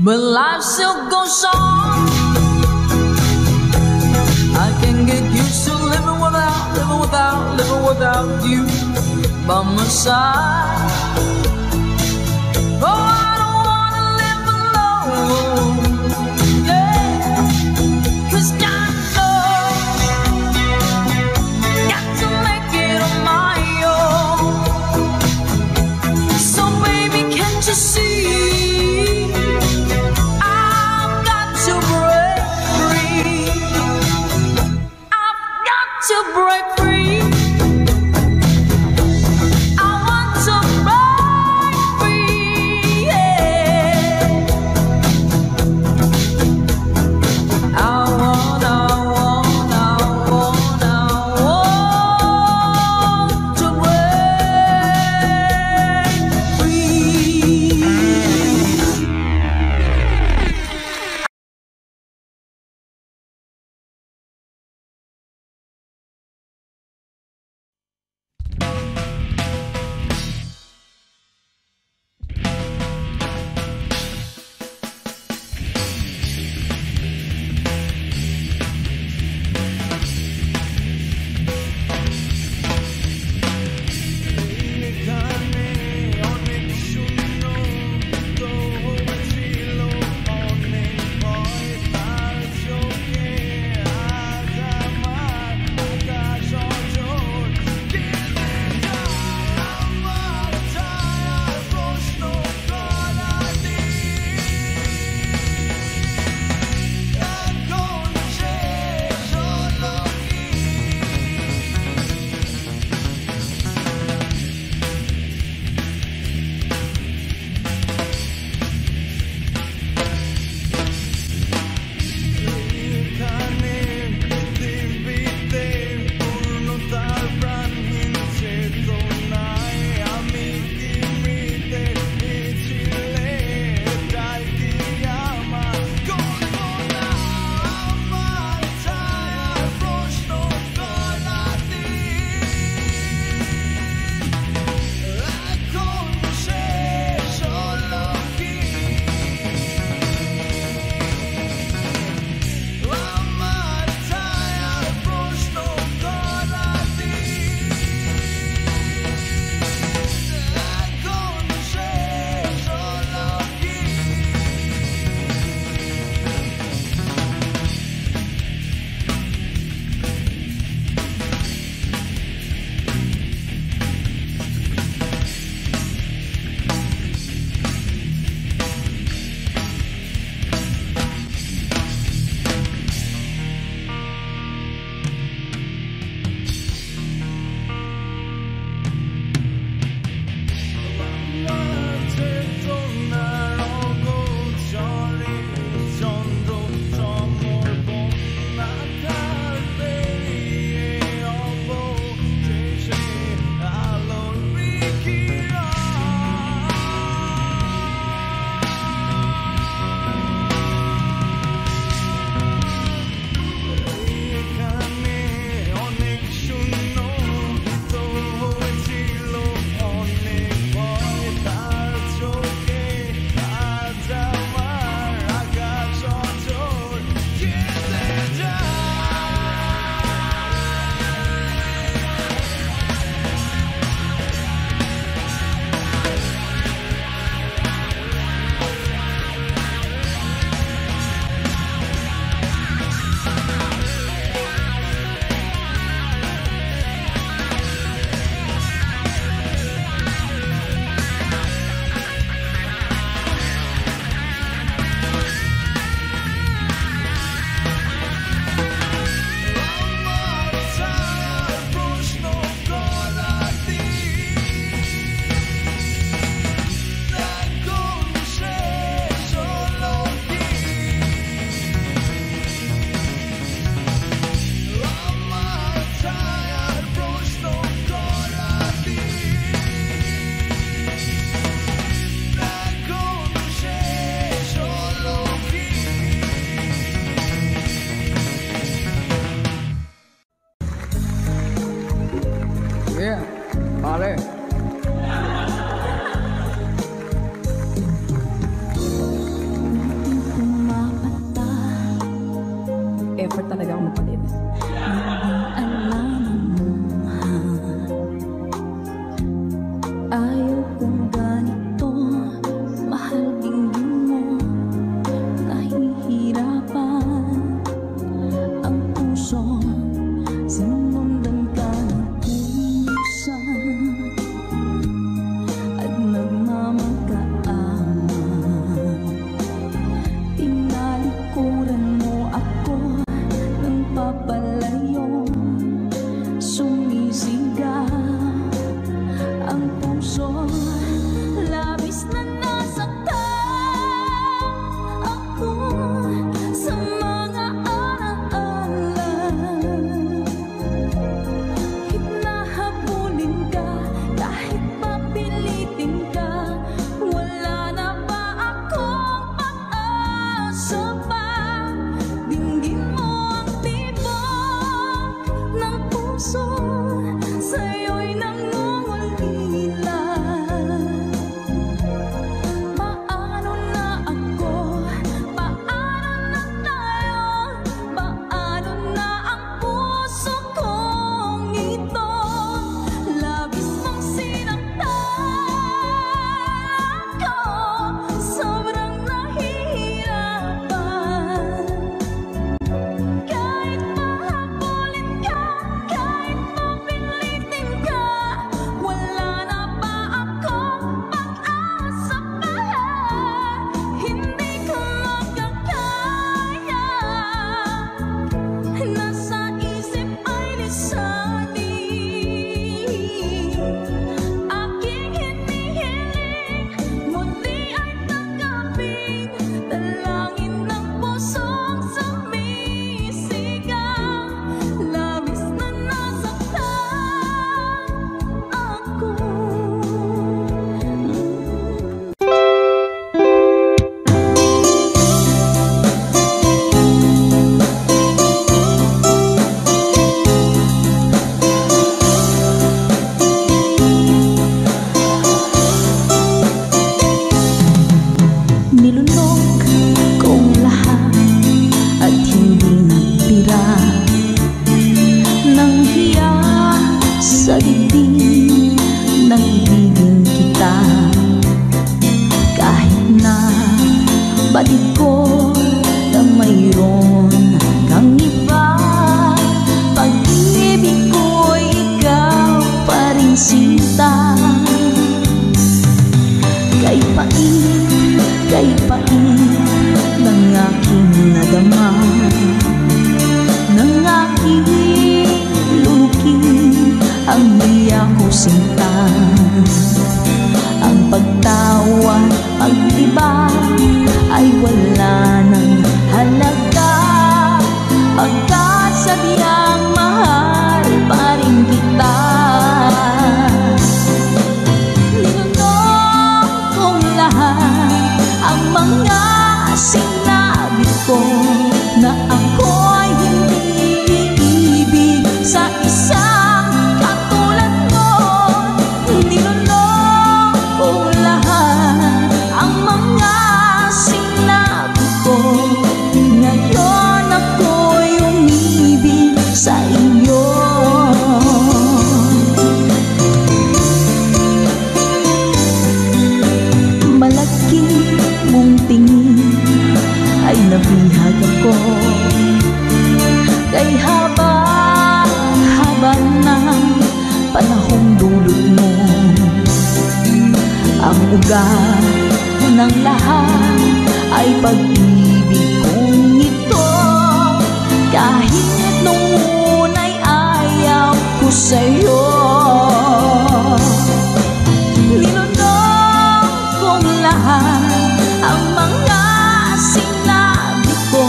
Speaker 1: but life still goes on. I can get used to living without you by my side. Oh, I don't wanna live alone, yeah, 'cause I know got to make it on my own. So baby, can't you see I've got to break free? I've got to break free. I want to break free, yeah. I want to break free. sa dibdib, naiibigin kita. Kahit na batid ko na mayroon kang iba, pag-ibig ko'y ikaw pa rin sinta. Kay pait ng aking nadama, ng aking lulukin ang niya ko sinta. Ang pagtawa, pagdiba ay wala ng halaga, pagkat sabiang mahal pa rin kita. Ninunong kong lahat ang mga sinabi ko, na ako'y hindi iibig sa isang katulad mo. Ninunong kong lahat ang mga sinabi ko, ngayon ako'y umibig sa iyo. Malaki mong tingin ay nabihag ako, kay haba ng panahong dulot mo. Ang ugat ng lahat ay pag-ibig kong ito, kahit nung una'y ayaw ko sa'yo. Ninunong kong lahat ang mga sinabi ko,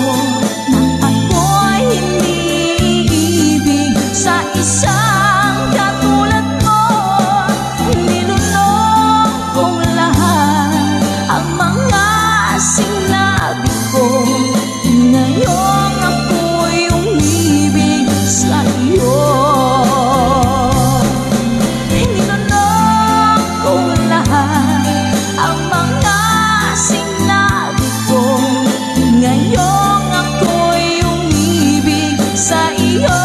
Speaker 1: na ako'y hindi iibig sa isang katulad mo. Ninunong kong lahat ang mga sinabi ko, ngayon ako'y umibig sa iyo. Ninunong kong lahat ang mga sinabi ko, ngayon ako'y umibig sa iyo.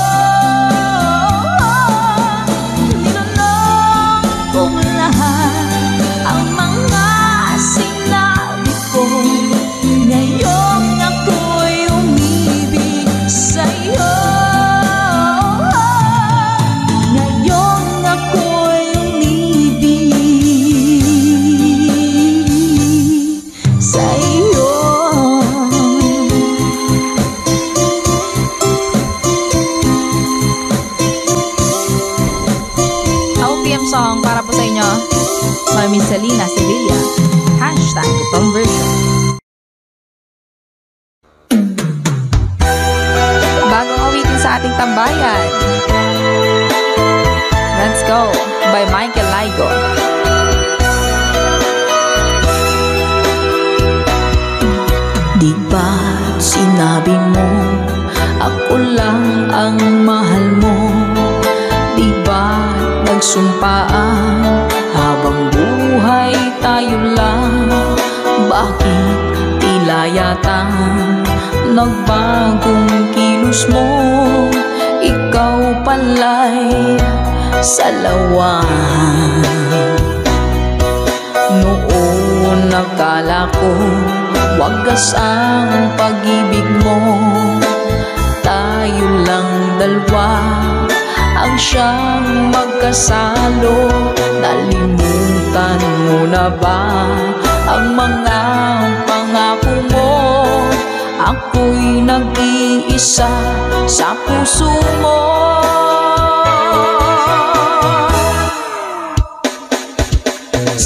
Speaker 1: Ninunong kong lahat ang mga sinabi ko, ngayon ako'y umibig sa iyo. Ngayon ako'y umibig sa iyo.
Speaker 2: OPM song para po sa inyo, Mami Selena Sevilla, #conversion. Bagong awitin sa ating tambayan, Let's Go by Michael Laigo.
Speaker 1: Di ba't sinabi mo ako lang ang mahal mo? Di ba't nagsumpaan habang buhay tayo lang? Bakit tila yata nagbagong kilos mo? Ikaw pala'y salawan. Noon nakala ko wagas ang pag-ibig mo, tayo lang dalawa ang siyang magkasalo. Nalimutan mo na ba ang mga pangako mo? Ako'y nag-iisa sa puso mo.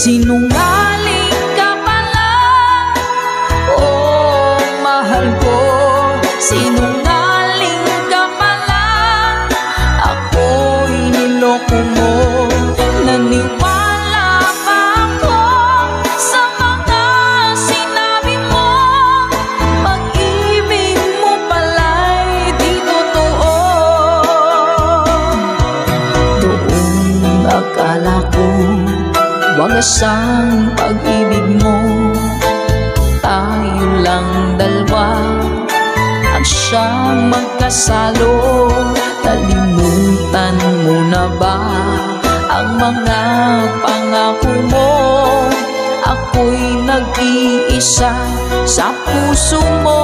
Speaker 1: Sinungaling ka pala, oh mahal ko. Sinungaling ka pala, ako'y niloko mo. Naniwala pa ako sa mga sinabi mo. Pag-ibig mo pala'y di totoo. Doon akala ko wagas ang pag-ibig mo, tayo lang dalawa ang siyang magkasalo. Nalimutan mo na ba mga pangako mo. Ako'y nag-iisa sa puso mo.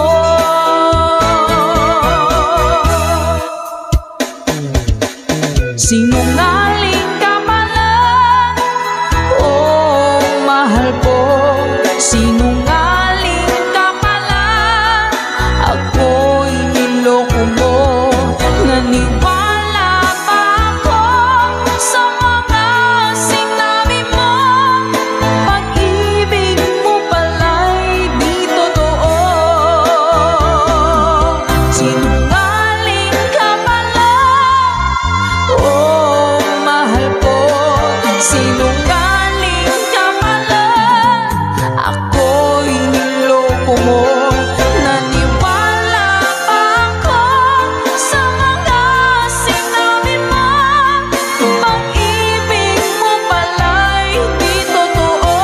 Speaker 1: Sinungaling ka pala, oh mahal ko. Sinungaling ka pala, ako'y niloko mo. Naniwala pa ako sa mga sinabi mo. Pag-ibig mo pala'y di totoo. Sinungaling ka pala, oh mahal ko. Sinungaling ka pala, ako'y niloko mo. Naniwala pa ako sa mga sinabi mo. Pag-ibig mo pala'y di totoo.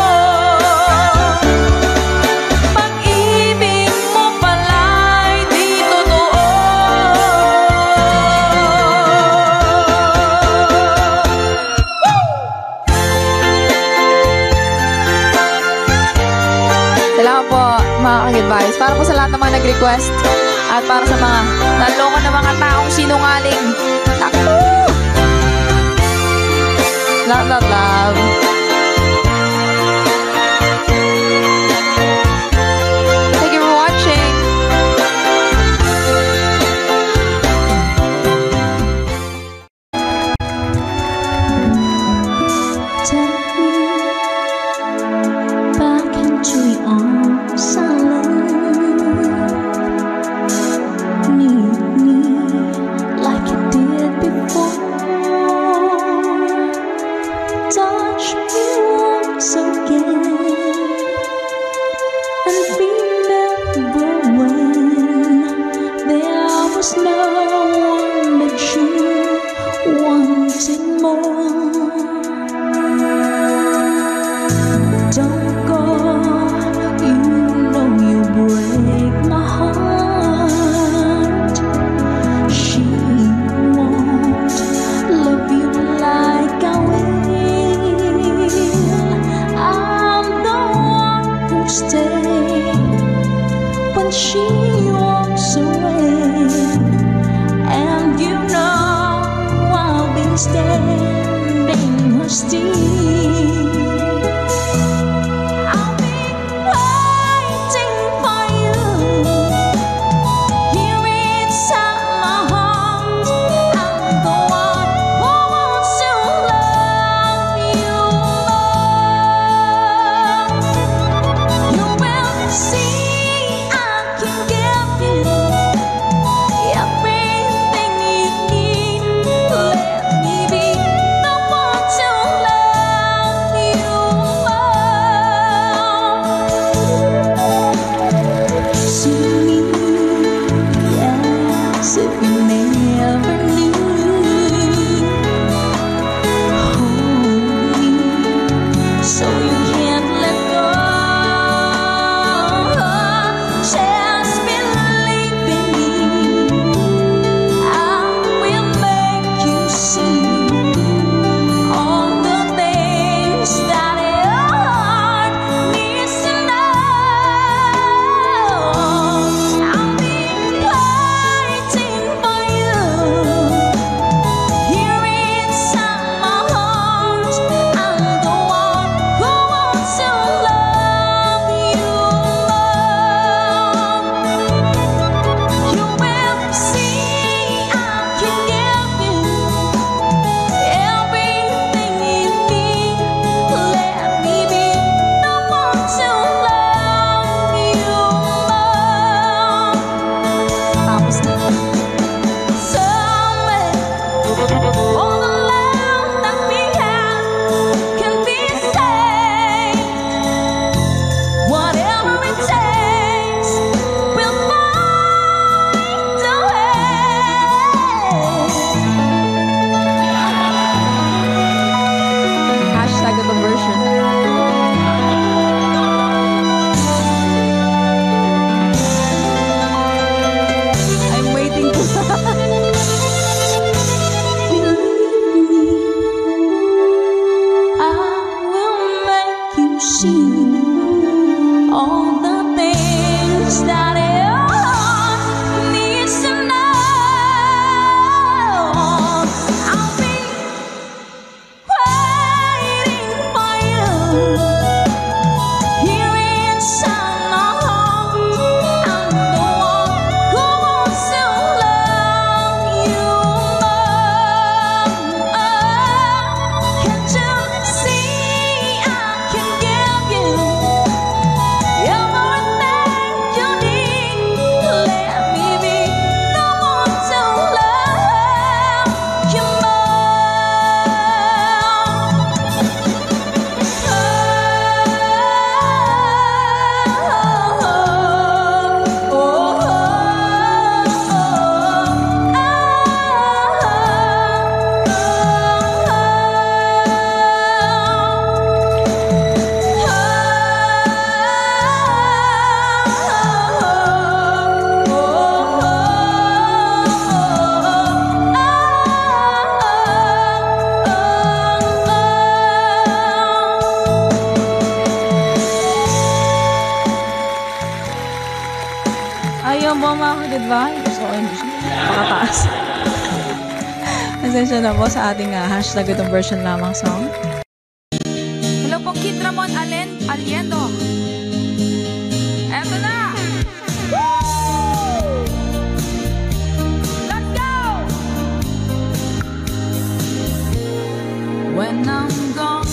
Speaker 1: Pag-ibig mo pala'y di totoo.
Speaker 2: Salamat po mga ka-advice. Para po sa lahat ng mga nag-request at para sa mga naloko na mga taong sinungaling. Naku! Love, love, love. Thank you for watching.
Speaker 3: Take me back into your arms, I love. Need me like you did before. Touch me once again and remember when there was no one but you wanted more. Don't go, you know you break my heart. She won't love you like I will. I'm the one who stays when she walks away, and you know I'll be standing her still. I'll be waiting for you here inside my heart. I'm the one who wants to love you more. You will see I can give you everything you need. Let me be the one to love you
Speaker 1: vibes. O, hindi siya pakataas. Pasensya na po sa ating hashtag itong version lamang song.
Speaker 2: Hello po, Kid Ramon Aliendo. Eto na! Woo! Let's go!
Speaker 1: When I'm gone,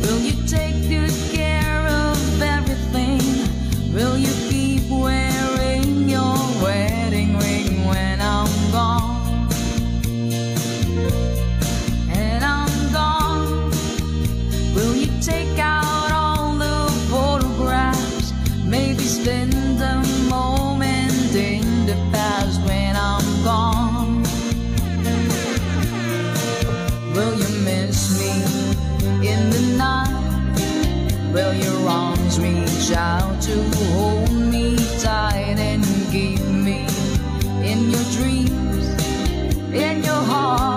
Speaker 1: will you take good care of everything? Will you keep wearing your wedding ring when I'm gone? And I'm gone, will you take out all the photographs? Maybe spend a moment in the past when I'm gone. Will you miss me in the night? Will your arms reach out to hold me tight and keep me in your dreams, in your heart?